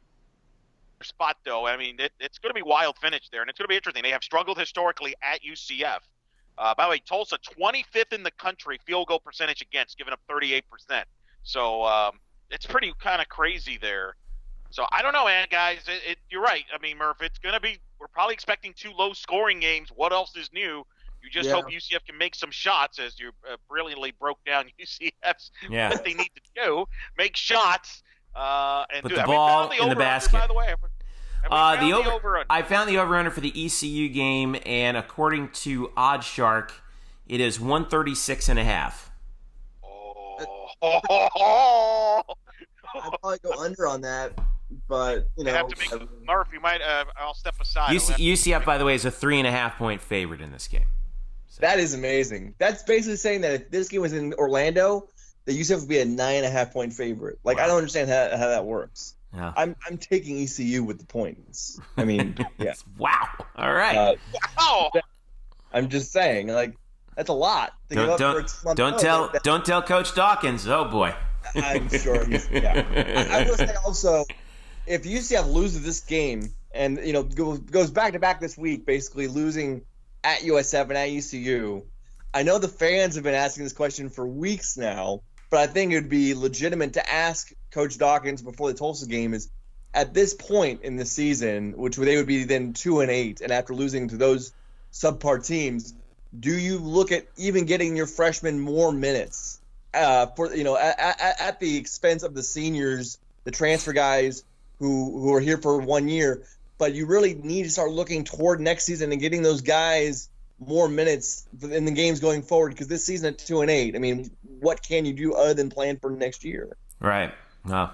spot, though. I mean, it's going to be wild finish there, and it's going to be interesting. They have struggled historically at UCF. By the way, Tulsa 25th in the country field goal percentage against, giving up 38%. So it's pretty kind of crazy there. So I don't know, man, guys. You're right. I mean, Murph, it's going to be – we're probably expecting 2 low-scoring games. What else is new? You just hope UCF can make some shots, as you brilliantly broke down UCF's what they need to do. Make shots and put do the that. ball in the basket. By the way, I found the over-under for the ECU game, and according to OddsShark, it is 136.5. Oh. I'd probably go under on that, but have to make Murph. You might. I'll step aside. UCF, by the way, is a 3.5-point favorite in this game. So. That is amazing. That's basically saying that if this game was in Orlando, the UCF would be a 9.5-point favorite. Like, wow. I don't understand how that works. Yeah. I'm taking ECU with the points. I mean, yeah. Wow. All right. Wow. I'm just saying, like, that's a lot to give up for a month. Don't tell Coach Dawkins. Oh boy. I'm sure he's. Yeah. I will say also, if UCF loses this game and goes back to back this week, basically losing at USF and at ECU, I know the fans have been asking this question for weeks now, but I think it would be legitimate to ask Coach Dawkins before the Tulsa game is, at this point in the season, which they would be then 2-8, and after losing to those subpar teams, do you look at even getting your freshmen more minutes at the expense of the seniors, the transfer guys who are here for 1 year? But you really need to start looking toward next season and getting those guys more minutes in the games going forward, because this season at 2-8, I mean, what can you do other than plan for next year? Right. No.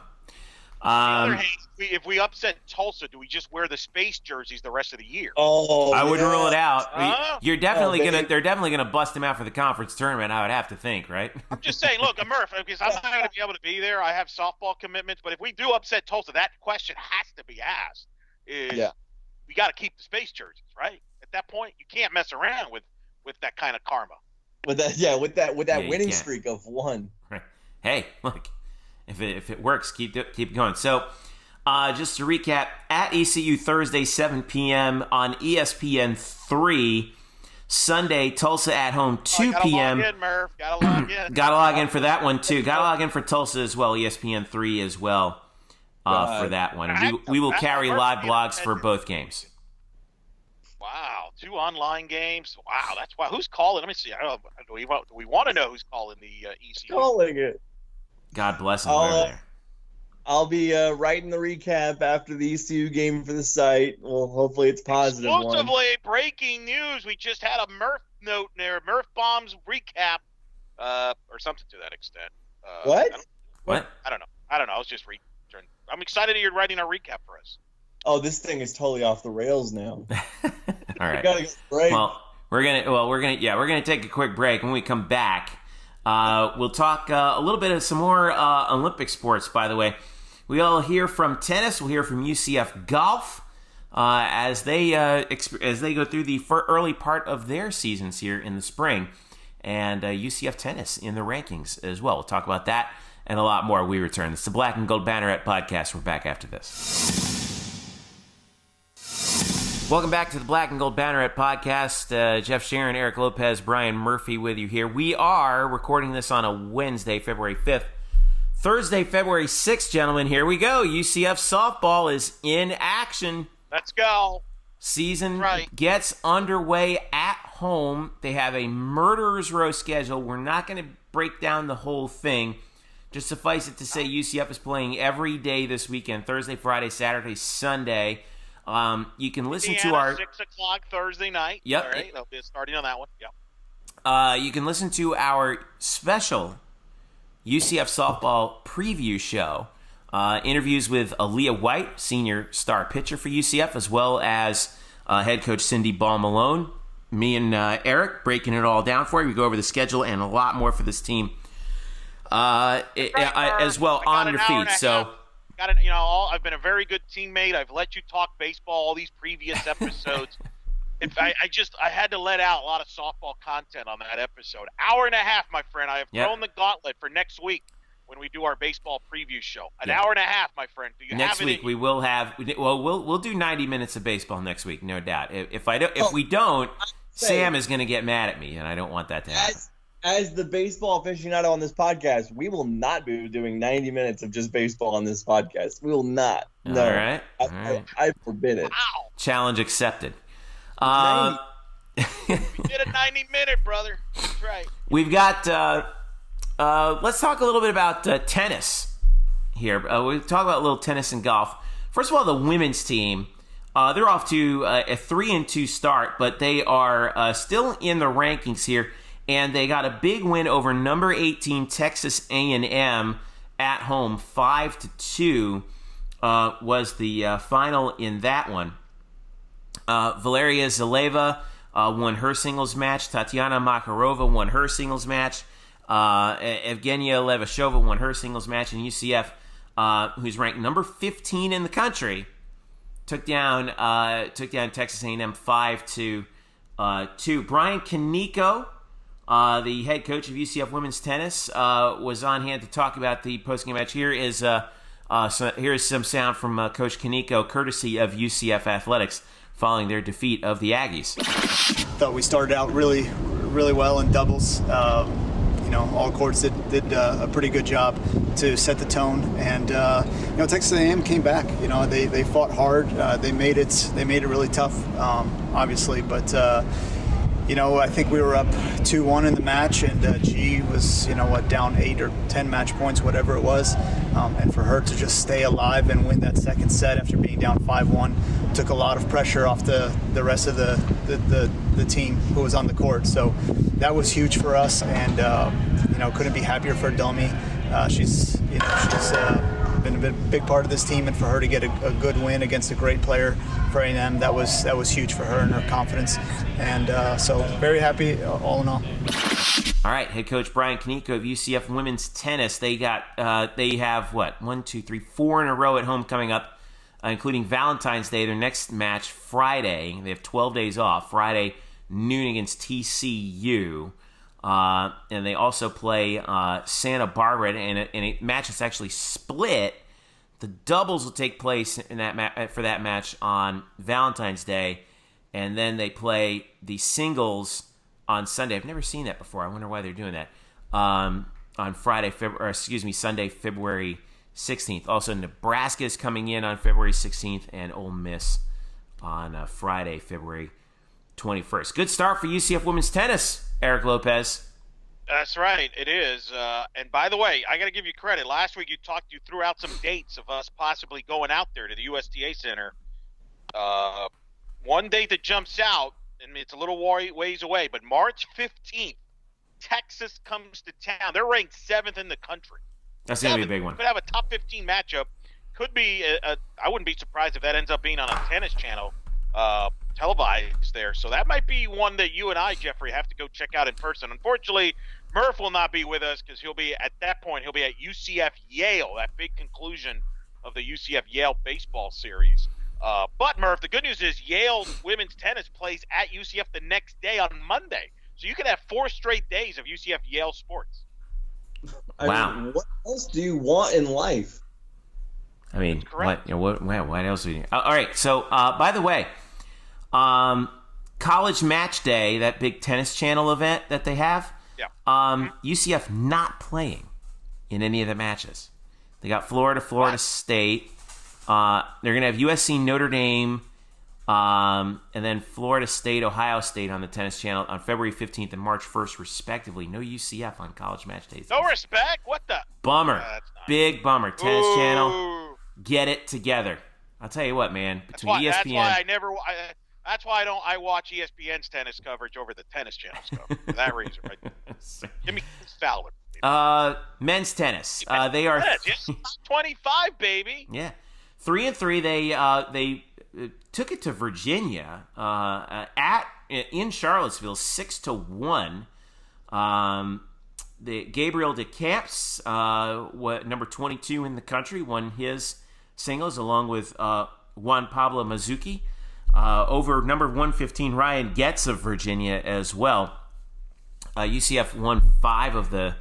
On the other hand, if we upset Tulsa, do we just wear the space jerseys the rest of the year? Oh, I would rule it out. You're definitely they're definitely gonna bust him out for the conference tournament, I would have to think, right? I'm just saying, look, Murph, because I'm not going to be able to be there. I have softball commitments, but if we do upset Tulsa, that question has to be asked. We got to keep the space jerseys, right? At that point, you can't mess around with that kind of karma. With that winning streak of 1. Right. Hey, look, if it works, keep it going. So, just to recap, at ECU Thursday 7 p.m. on ESPN 3. Sunday, Tulsa at home 2 p.m. Log in, Murph. Gotta log in. Gotta log in for that one too. Gotta log in for Tulsa as well. ESPN 3 as well for that one. And we will carry live blogs for both games. Wow, 2 online games. Wow, that's why. Who's calling? Let me see. I don't know. Do we want to know who's calling the ECU? Calling it. God bless him over there. I'll be writing the recap after the ECU game for the site. Well, hopefully it's positive. Exclusively breaking news. We just had a Murph note there. Murph Bombs recap, or something to that extent. What? I don't know. I was just I'm excited that you're writing a recap for us. Oh, this thing is totally off the rails now. All right. We gotta get a break. Well, we're gonna take a quick break. When we come back, we'll talk a little bit of some more Olympic sports. By the way, we'll hear from tennis. We'll hear from UCF golf as they go through the early part of their seasons here in the spring, and UCF tennis in the rankings as well. We'll talk about that and a lot more. We return. It's the Black and Gold Banneret Podcast. We're back after this. Welcome back to the Black and Gold Banneret Podcast. Jeff Sharon, Eric Lopez, Brian Murphy with you here. We are recording this on a Wednesday, February 5th. Thursday, February 6th, gentlemen, here we go. UCF softball is in action. Let's go. Season gets underway at home. They have a murderer's row schedule. We're not going to break down the whole thing. Just suffice it to say UCF is playing every day this weekend, Thursday, Friday, Saturday, Sunday. You can listen to our 6 o'clock Thursday night. Yep. All right, they'll be starting on that one. Yep. You can listen to our special UCF softball preview show. Interviews with Aaliyah White, senior star pitcher for UCF, as well as head coach Cindy Ball-Malone. Me and Eric breaking it all down for you. We go over the schedule and a lot more for this team as well on your feed. So. I've been a very good teammate. I've let you talk baseball all these previous episodes. I had to let out a lot of softball content on that episode. Hour and a half, my friend. I have thrown the gauntlet for next week when we do our baseball preview show. An hour and a half, my friend. Do you next have it week we will have. Well, we'll do 90 minutes of baseball next week, no doubt. If we don't, Sam is going to get mad at me, and I don't want that to happen. As the baseball aficionado on this podcast, we will not be doing 90 minutes of just baseball on this podcast. We will not. No. All right. I forbid it. Wow. Challenge accepted. We did a 90-minute, brother. That's right. We've got let's talk a little bit about tennis here. We'll talk about a little tennis and golf. First of all, the women's team, they're off to a 3-2 start, but they are still in the rankings here. And they got a big win over number 18 Texas A&M at home. 5-2 was the final in that one. Valeria Zaleva won her singles match. Tatiana Makarova won her singles match. Evgenia Levashova won her singles match. And UCF, who's ranked number 15 in the country, took down Texas A&M 5-2. Brian Kaneko, the head coach of UCF women's tennis, was on hand to talk about the postgame match. Here's some sound from Coach Kaneko, courtesy of UCF Athletics, following their defeat of the Aggies. Thought we started out really, really well in doubles. All courts did a pretty good job to set the tone, and Texas A&M came back. They fought hard. They made it really tough, obviously, but. I think we were up 2-1 in the match, and G was, down 8 or 10 match points, whatever it was. And for her to just stay alive and win that second set after being down 5-1 took a lot of pressure off the rest of the team who was on the court. So that was huge for us, and couldn't be happier for Domi. She's been a big part of this team, and for her to get a good win against a great player for A&M, that was huge for her and her confidence, and so very happy all in all. All right, head coach Brian Kaneko of UCF women's tennis. They have 4 in a row at home coming up, including Valentine's Day. Their next match Friday. They have 12 days off. Friday noon against TCU. And they also play Santa Barbara in a match that's actually split. The doubles will take place in for that match on Valentine's Day, and then they play the singles on Sunday. I've never seen that before. I wonder why they're doing that. On Sunday, February 16th. Also, Nebraska is coming in on February 16th, and Ole Miss on Friday, February 21st. Good start for UCF women's tennis, Eric Lopez. That's right, it is. And by the way, I got to give you credit. Last week you threw out some dates of us possibly going out there to the USTA Center. One date that jumps out, and it's a little ways away, but March 15th, Texas comes to town. They're ranked 7th in the country. That's going to be a big one. Could have a top 15 matchup. Could be. I wouldn't be surprised if that ends up being on a tennis channel, televised there. So that might be one that you and I, Jeffrey, have to go check out in person. Unfortunately, Murph will not be with us because he'll be at UCF Yale, that big conclusion of the UCF Yale baseball series. But Murph, the good news is Yale women's tennis plays at UCF the next day on Monday. So you can have 4 straight days of UCF Yale sports. Wow. I mean, what else do you want in life? I mean, what else do we need? All right. So, by the way, College Match Day, that big Tennis Channel event that they have, UCF not playing in any of the matches. They got Florida State. They're going to have USC, Notre Dame, and then Florida State, Ohio State on the Tennis Channel on February 15th and March 1st, respectively. No UCF on College Match Days. No respect? What the? Bummer. Big bummer. Tennis Channel. Get it together. I'll tell you what, man. Between ESPN, that's why I watch ESPN's tennis coverage over the Tennis Channel's coverage. For that reason, right? Give me Fowler. Men's tennis. They are 25, baby. Yeah, 3-3. They took it to Virginia in Charlottesville, 6-1. The Gabriel DeCamps, number 22 in the country, won his singles along with Juan Pablo Mizuki over number 115 Ryan Getz of Virginia as well. UCF won 5 of the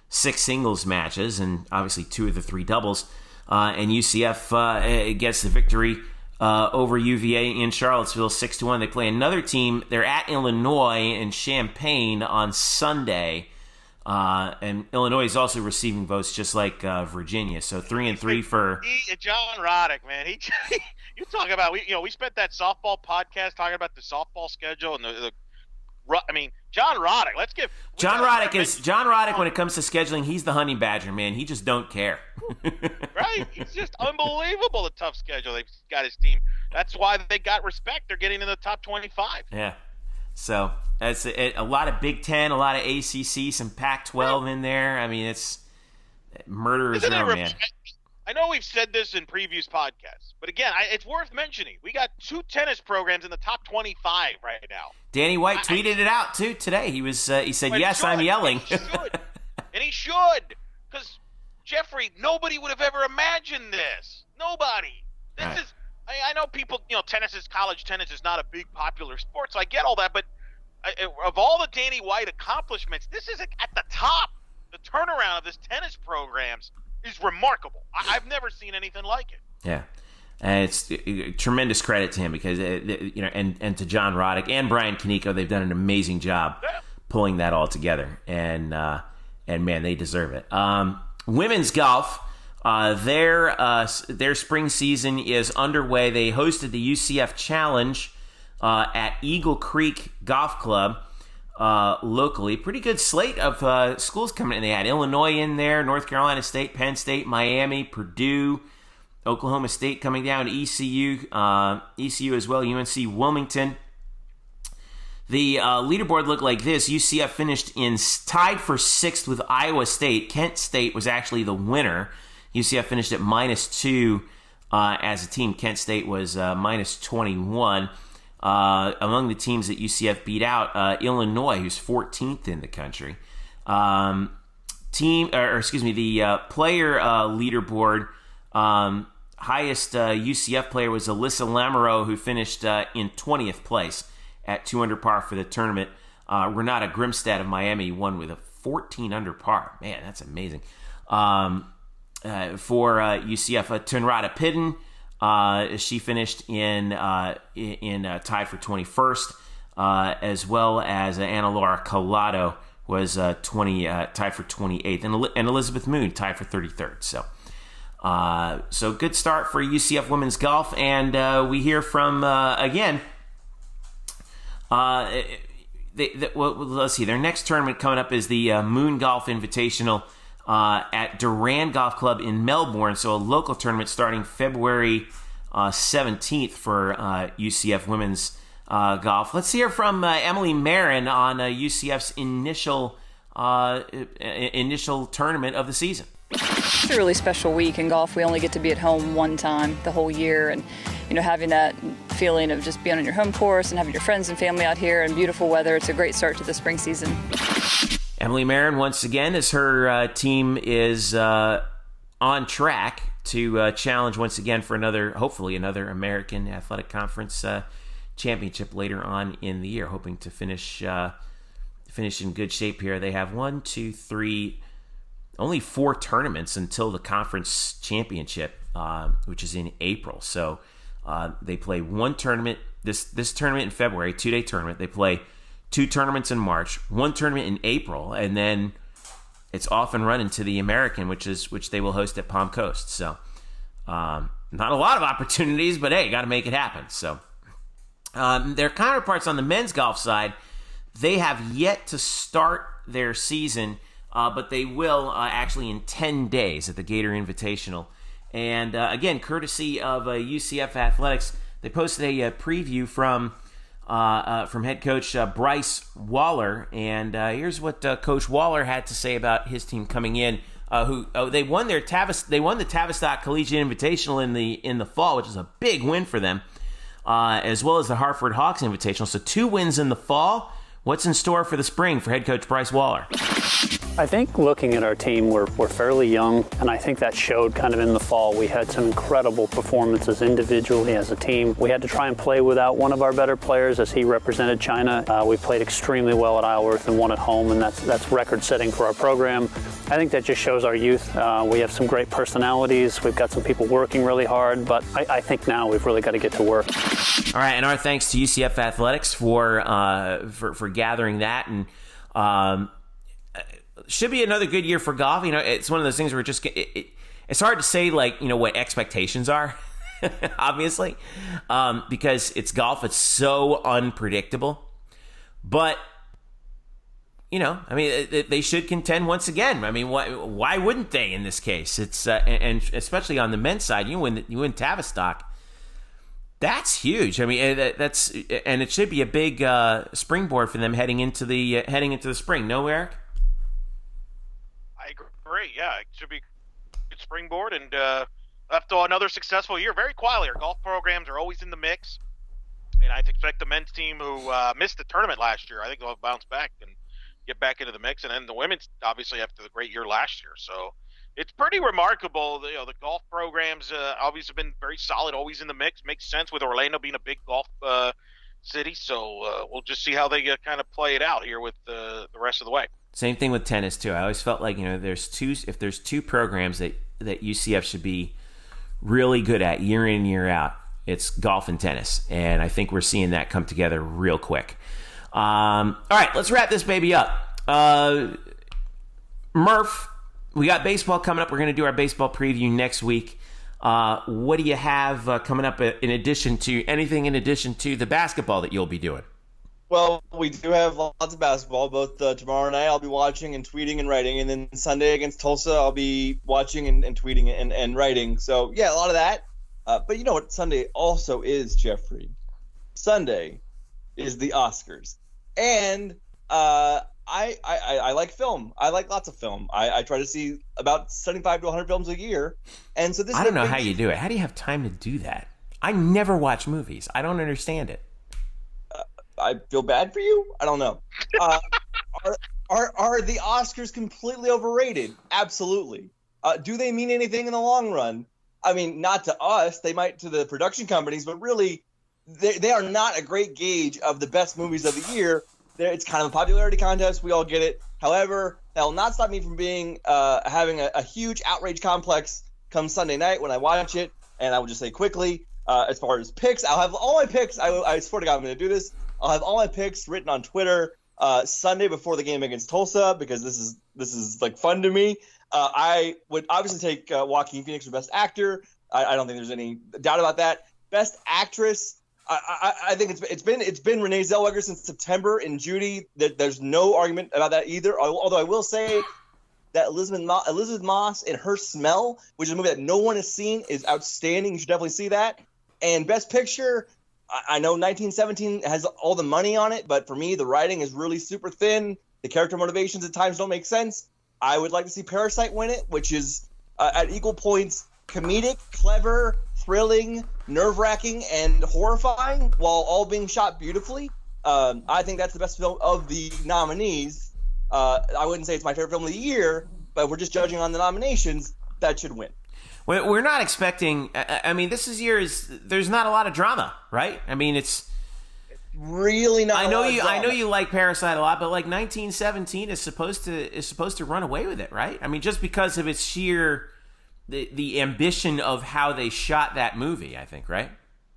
6 singles matches and obviously 2 of the 3 doubles. And UCF gets the victory over UVA in Charlottesville, 6-1. They play another team. They're at Illinois in Champaign on Sunday. And Illinois is also receiving votes just like Virginia. So 3-3 for John Roddick, man. You talk about we spent that softball podcast talking about the softball schedule and John Roddick. Let's give John Roddick when it comes to scheduling. He's the honey badger, man. He just don't care. Right? He's just unbelievable. The tough schedule they've got his team. That's why they got respect. They're getting in the top 25. Yeah. So that's a lot of Big Ten, a lot of ACC, some Pac-12 in there. I mean, it's murderer's row, man. I know we've said this in previous podcasts, but again, it's worth mentioning. We got 2 tennis programs in the top 25 right now. Danny White tweeted it out too today. He said, "Yes, I'm yelling." And he should, because Jeffrey, nobody would have ever imagined this. Nobody. This is. I know people, college tennis is not a big popular sport, so I get all that, but of all the Danny White accomplishments, this is at the top. The turnaround of this tennis programs is remarkable. I've never seen anything like it. Yeah. And it's tremendous credit to him because, and to John Roddick and Brian Kaneko, they've done an amazing job pulling that all together. And man, they deserve it. Women's golf. Their spring season is underway. They hosted the UCF Challenge at Eagle Creek Golf Club locally. Pretty good slate of schools coming in. They had Illinois in there, North Carolina State, Penn State, Miami, Purdue, Oklahoma State coming down, ECU as well, UNC Wilmington. The leaderboard looked like this. UCF finished tied for 6th with Iowa State. Kent State was actually the winner. UCF finished at -2 as a team. Kent State was -21. Among the teams that UCF beat out, Illinois, who's 14th in the country. The player leaderboard, highest UCF player was Alyssa Lamoureux, who finished in 20th place at 2 under par for the tournament. Renata Grimstad of Miami won with a 14 under par. Man, that's amazing. For UCF, Tunrata Pidden, she finished in tied for 21st, as well as Anna Laura Collado was tied for 28th, and Elizabeth Moon tied for 33rd. So good start for UCF women's golf, and we hear from again. well, let's see. Their next tournament coming up is the Moon Golf Invitational at Durand Golf Club in Melbourne. So a local tournament starting February 17th for UCF women's golf. Let's hear from Emily Marin on UCF's initial tournament of the season. It's a really special week in golf. We only get to be at home one time the whole year, and having that feeling of just being on your home course and having your friends and family out here in beautiful weather, it's a great start to the spring season. Emily Marin, once again, as her team is on track to challenge once again for hopefully another American Athletic Conference championship later on in the year, hoping to finish in good shape here. They have only 4 tournaments until the conference championship, which is in April. So they play one tournament, this tournament in February, 2-day tournament. They play 2 tournaments in March, 1 tournament in April, and then it's off and running to the American, which they will host at Palm Coast. So not a lot of opportunities, but hey, got to make it happen. So their counterparts on the men's golf side, they have yet to start their season, but they will actually in 10 days at the Gator Invitational. And again, courtesy of UCF Athletics, they posted a preview from head coach Bryce Waller, and here's what Coach Waller had to say about his team coming in. They won the Tavistock Collegiate Invitational in the fall, which is a big win for them, as well as the Hartford Hawks Invitational. So 2 wins in the fall. What's in store for the spring for head coach Bryce Waller? I think looking at our team, we're fairly young, and I think that showed kind of in the fall. We had some incredible performances individually as a team. We had to try and play without one of our better players as he represented China. We played extremely well at Isleworth and won at home, and that's record-setting for our program. I think that just shows our youth. We have some great personalities. We've got some people working really hard, but I think now we've really got to get to work. All right, and our thanks to UCF Athletics for gathering that, and should be another good year for golf. It's one of those things where it's hard to say what expectations are, obviously, because it's golf. It's so unpredictable, but they should contend once again. I mean, why wouldn't they in this case? It's and especially on the men's side, you win Tavistock. That's huge. I mean, and it should be a big springboard for them heading into the spring. No, Eric? I agree. Yeah, it should be a good springboard, and after another successful year, very quietly. Our golf programs are always in the mix, and I expect the men's team who missed the tournament last year, I think they'll bounce back and get back into the mix, and then the women's obviously after the great year last year. So it's pretty remarkable. The golf programs obviously have been very solid, always in the mix. Makes sense with Orlando being a big golf city. So we'll just see how they kind of play it out here with the rest of the way. Same thing with tennis too. I always felt like if there's 2 programs that UCF should be really good at year in and year out, it's golf and tennis, and I think we're seeing that come together real quick. All right, let's wrap this baby up. Murph, we got baseball coming up. We're going to do our baseball preview next week. What do you have coming up in addition to the basketball that you'll be doing? Well, we do have lots of basketball. Both tomorrow night I'll be watching and tweeting and writing, and then Sunday against Tulsa I'll be watching and tweeting and writing. So, yeah, a lot of that. But you know what Sunday also is, Jeffrey? Sunday is the Oscars. And I like film. I like lots of film. I try to see about 75 to 100 films a year. And so I don't know how you do it. How do you have time to do that? I never watch movies. I don't understand it. I feel bad for you? I don't know. Are the Oscars completely overrated? Absolutely. Do they mean anything in the long run? I mean, not to us. They might to the production companies, but really, they are not a great gauge of the best movies of the year. It's kind of a popularity contest. We all get it. However, that will not stop me from having a huge outrage complex come Sunday night when I watch it. And I will just say quickly, as far as picks, I'll have all my picks. I swear to God, I'm going to do this. I'll have all my picks written on Twitter Sunday before the game against Tulsa, because this is like fun to me. I would obviously take Joaquin Phoenix for Best Actor. I don't think there's any doubt about that. Best Actress, I think it's been Renee Zellweger since September, and Judy. There's no argument about that either. Although I will say that Elizabeth Moss and Her Smell, which is a movie that no one has seen, is outstanding. You should definitely see that. And Best Picture, I know 1917 has all the money on it, but for me, the writing is really super thin. The character motivations at times don't make sense. I would like to see Parasite win it, which is at equal points comedic, clever, thrilling, nerve-wracking, and horrifying, while all being shot beautifully. I think that's the best film of the nominees. I wouldn't say it's my favorite film of the year, but if we're just judging on the nominations, that should win. We're not expecting. I mean, there's not a lot of drama, right? I mean, it's really not. I know you like Parasite a lot, but like 1917 is supposed to run away with it, right? I mean, just because of its sheer the ambition of how they shot that movie, I think, right?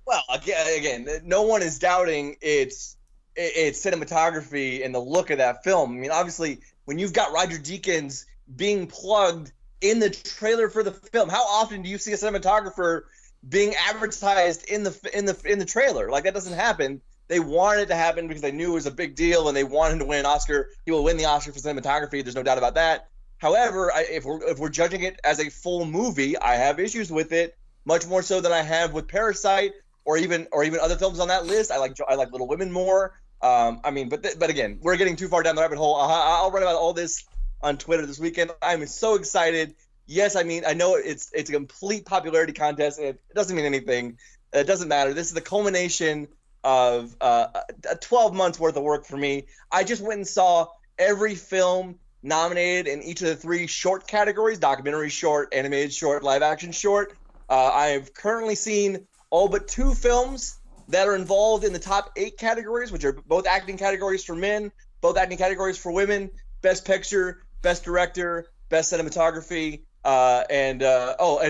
Well, again, no one is doubting its cinematography and the look of that film. I mean, obviously, when you've got Roger Deakins being plugged in the trailer for the film, how often do you see a cinematographer being advertised in the trailer? Like, that doesn't happen. They wanted it to happen because they knew it was a big deal and they wanted him to win an Oscar. He will win the Oscar for cinematography. There's no doubt about that. However, if we're judging it as a full movie, I have issues with it, much more so than I have with Parasite or even other films on that list. I like Little Women more. But again, we're getting too far down the rabbit hole. I'll write about all this on Twitter this weekend. I'm so excited. Yes, I mean, I know it's a complete popularity contest, and it doesn't mean anything. It doesn't matter. This is the culmination of 12 months worth of work for me. I just went and saw every film nominated in each of the 3 short categories: documentary short, animated short, live action short. I've currently seen all but 2 films that are involved in the top 8 categories, which are both acting categories for men, both acting categories for women, Best Picture, Best Director, Best Cinematography, and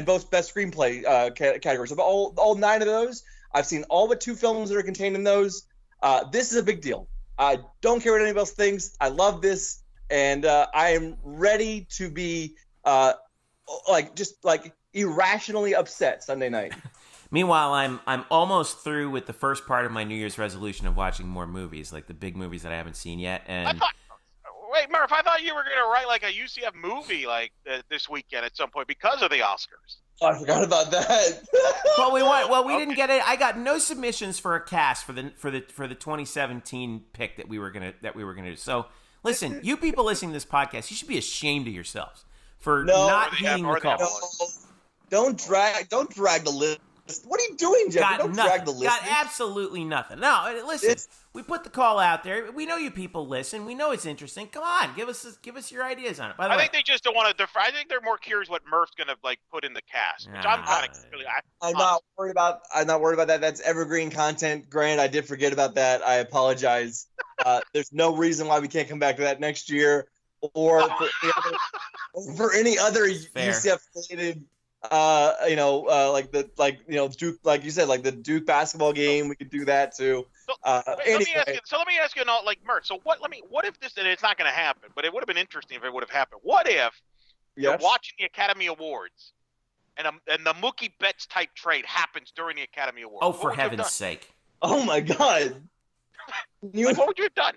both Best Screenplay categories. So all 9 of those, I've seen all but 2 films that are contained in those. This is a big deal. I don't care what anybody else thinks. I love this, and I am ready to be irrationally upset Sunday night. Meanwhile, I'm almost through with the first part of my New Year's resolution of watching more movies, like the big movies that I haven't seen yet. And wait, Murph, I thought you were going to write like a UCF movie like this weekend at some point because of the Oscars. Oh, I forgot about that. We didn't get it. I got no submissions for a cast for the 2017 pick that we were gonna do. So listen, you people listening to this podcast, you should be ashamed of yourselves for not heeding the call. Don't drag the list. What are you doing, Jeff? Don't drag the list. Got absolutely nothing. No, listen. We put the call out there. We know you people listen. We know it's interesting. Come on, give us your ideas on it. By the way, I think they just don't want to defer. I think they're more curious what Murph's going to put in the cast, which I'm kind of really. I'm not worried about that. That's evergreen content. Grant, I did forget about that. I apologize. There's no reason why we can't come back to that next year, or for any other UCF related. Duke, like you said, like the Duke basketball game, we could do that too. Let me ask you, Murph. So what if this? And it's not going to happen, but it would have been interesting if it would have happened. What if you're watching the Academy Awards, and the Mookie Betts type trade happens during the Academy Awards? Oh, for heaven's sake! Oh my God! What would you have done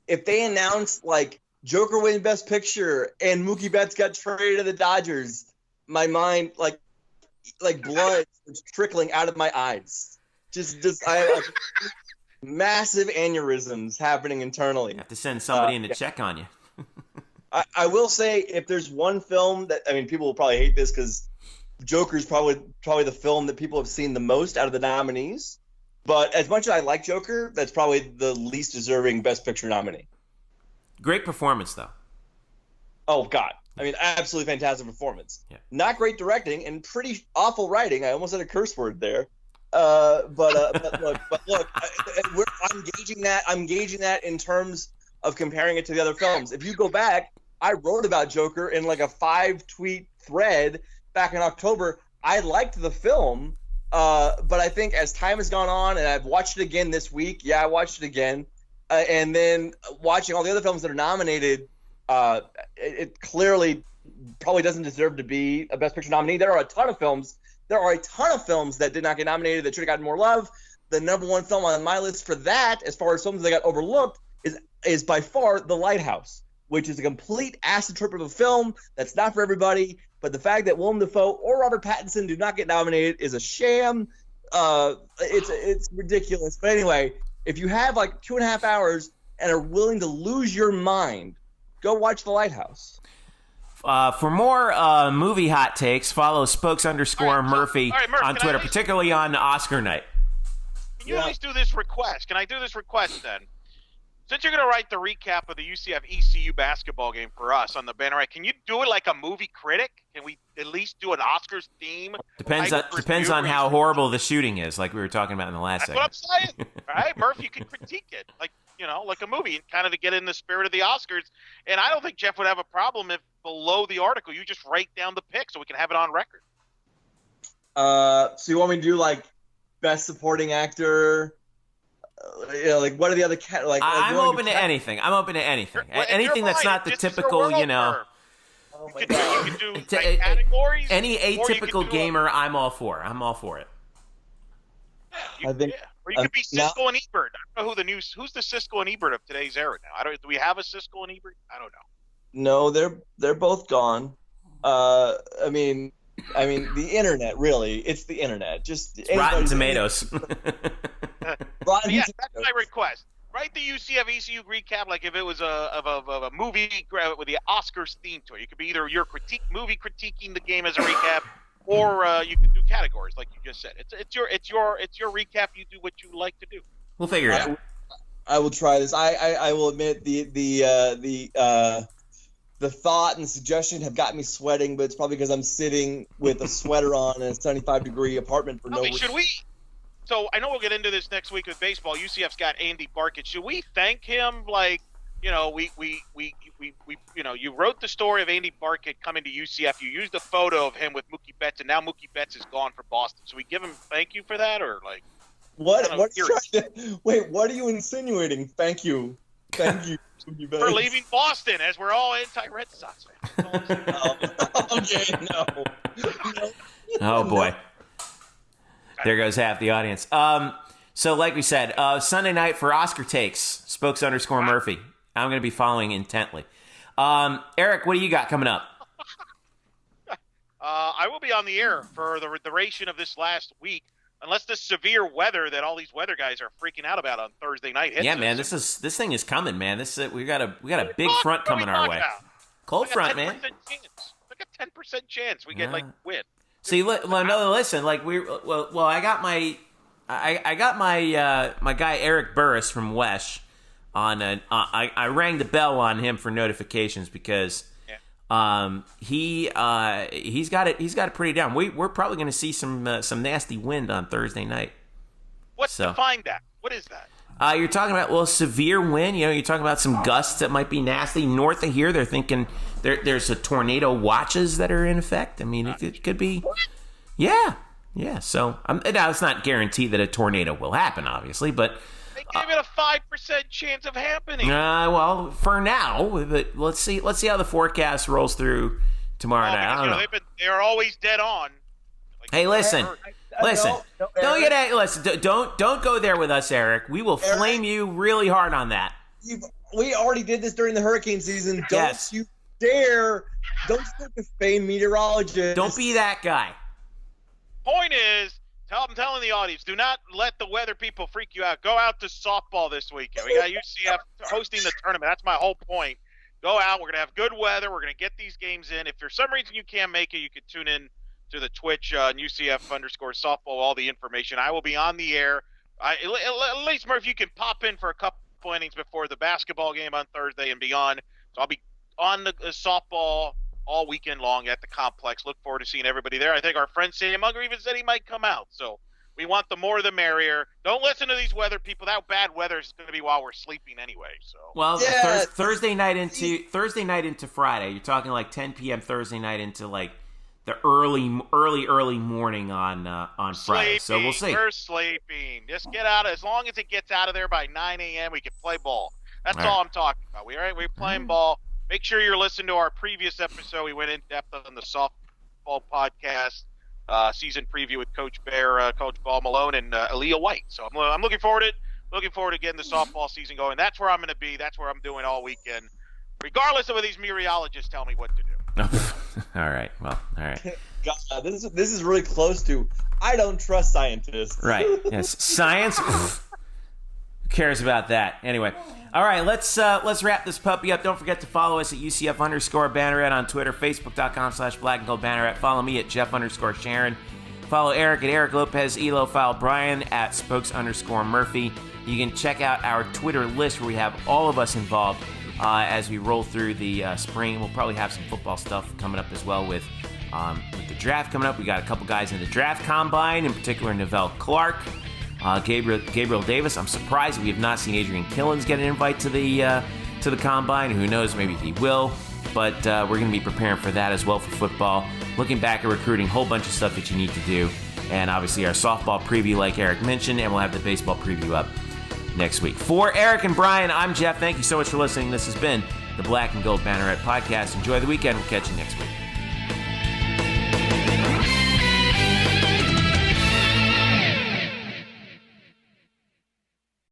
if they announced like Joker win Best Picture and Mookie Betts got traded to the Dodgers? My mind, like blood was trickling out of my eyes. I have massive aneurysms happening internally. You have to send somebody in to check on you. I will say, if there's one film that, I mean, people will probably hate this because Joker's probably the film that people have seen the most out of the nominees. But as much as I like Joker, that's probably the least deserving Best Picture nominee. Great performance, though. Oh, God. I mean, absolutely fantastic performance. Yeah. Not great directing and pretty awful writing. I almost said a curse word there. But look, I'm gauging that in terms of comparing it to the other films. If you go back, I wrote about Joker in like a 5-tweet thread back in October. I liked the film, but I think as time has gone on, and I've watched it again this week. Yeah, I watched it again, and then watching all the other films that are nominated. It clearly probably doesn't deserve to be a Best Picture nominee. There are a ton of films that did not get nominated that should have gotten more love. the number one film on my list for that, as far as films that got overlooked, is by far The Lighthouse, which is a complete acid trip of a film that's not for everybody. But the fact that Willem Dafoe or Robert Pattinson do not get nominated is a sham. It's ridiculous. But anyway, if you have like 2.5 hours and are willing to lose your mind, go watch The Lighthouse. For more movie hot takes, follow _Murphy Murph, on Twitter, particularly on Oscar night. Can you at least do this request? Can I do this request then? Since you're going to write the recap of the UCF ECU basketball game for us on the Banneret, can you do it like a movie critic? Can we at least do an Oscars theme? Depends on how horrible the shooting is, like we were talking about in the last segment. That's what I'm saying. All right, Murph, you can critique it like a movie, and kind of to get in the spirit of the Oscars. And I don't think Jeff would have a problem if below the article you just write down the pick so we can have it on record. So you want me to do like best supporting actor? Like what are the other I'm open to anything. Anything that's not the typical, Oh my God. You can do categories. Any atypical gamer, I'm all for. I'm all for it. Or you could be Siskel and Ebert. I don't know who's the Siskel and Ebert of today's era now. Do we have a Siskel and Ebert? I don't know. No, they're both gone. I mean, the internet, really. It's the internet. Just Rotten Tomatoes. Yeah, that's my request. Write the UCF ECU recap like if it was a movie with the Oscars theme to it. You could be either movie critiquing the game as a recap, or you could do categories like you just said. It's your recap. You do what you like to do. We'll figure it out. I will try this. I will admit the thought and suggestion have got me sweating, but it's probably because I'm sitting with a sweater on in a 75-degree apartment for no reason. Should we? So I know we'll get into this next week with baseball. UCF's got Andy Barkett. Should we thank him? Like, you wrote the story of Andy Barkett coming to UCF. You used a photo of him with Mookie Betts, and now Mookie Betts is gone for Boston. So we give him thank you for that, or like what? What are you insinuating? Thank you, Mookie Betts, for leaving Boston, as we're all anti-Red Sox fans. Okay, no. Oh boy. There goes half the audience. So like we said, Sunday night for Oscar takes, _Murphy. I'm going to be following intently. Eric, what do you got coming up? I will be on the air for the duration of this last week, unless this severe weather that all these weather guys are freaking out about on Thursday night hits. Yeah, man, this thing is coming, man. We got a big front coming our way. Cold front, man. Like a 10% chance we get wind. See, listen. Like I got my guy Eric Burris from Wesh on. I rang the bell on him for notifications because he's got it pretty down. We're probably going to see some nasty wind on Thursday night. Define that? What is that? You're talking about severe wind. You're talking about some gusts that might be nasty north of here. They're thinking there's a tornado watches that are in effect. I mean, it could be. Yeah. So now it's not guaranteed that a tornado will happen, obviously, but they gave it a 5% chance of happening. Well, for now, but let's see how the forecast rolls through tomorrow night. I don't know. They're always dead on. Hey, listen. Don't go there with us, Eric. We will flame you really hard on that. We already did this during the hurricane season. Don't you dare! Don't defame meteorologists. Don't be that guy. Point is, I'm telling the audience, do not let the weather people freak you out. Go out to softball this weekend. We got UCF hosting the tournament. That's my whole point. Go out. We're going to have good weather. We're going to get these games in. If for some reason you can't make it, you can tune in to the Twitch UCF_softball, all the information. I will be on the air. At least, Murph, you can pop in for a couple innings before the basketball game on Thursday and beyond. So I'll be on the softball all weekend long at the complex. Look forward to seeing everybody there. I think our friend Sam Unger even said he might come out. So we want the more the merrier. Don't listen to these weather people. That bad weather is going to be while we're sleeping anyway. So Thursday night into Friday. You're talking like 10 p.m. Thursday night into like the early morning on Friday. So we'll see. We're sleeping. Just get out. As long as it gets out of there by 9 a.m., we can play ball. That's all I'm talking about. We're playing ball. Make sure you're listening to our previous episode. We went in depth on the softball podcast. season preview with Coach Bear, Coach Ball Malone, and Aaliyah White. So I'm looking forward to it. Looking forward to getting the softball season going. That's where I'm going to be. That's where I'm doing all weekend, regardless of what these meteorologists tell me what to do. All right. Well, all right. God, this is really close to I don't trust scientists. Right. Yes. Science. Who cares about that? Anyway. All right. Let's wrap this puppy up. Don't forget to follow us at UCF_Banneret on Twitter, Facebook.com/Black Gold Banneret. Follow me at Jeff_Sharon. Follow Eric at Eric Lopez, Elo. Follow Brian at Spokes_Murphy. You can check out our Twitter list where we have all of us involved as we roll through the spring. We'll probably have some football stuff coming up as well with the draft coming up. We got a couple guys in the draft combine, in particular Novell Clark, Gabriel Davis. I'm surprised we have not seen Adrian Killens get an invite to the combine. Who knows? Maybe he will. But we're going to be preparing for that as well for football. Looking back at recruiting, a whole bunch of stuff that you need to do. And obviously our softball preview, like Eric mentioned, and we'll have the baseball preview up next week. For Eric and Brian, I'm Jeff. Thank you so much for listening. This has been the Black and Gold Banneret Podcast. Enjoy the weekend. We'll catch you next week.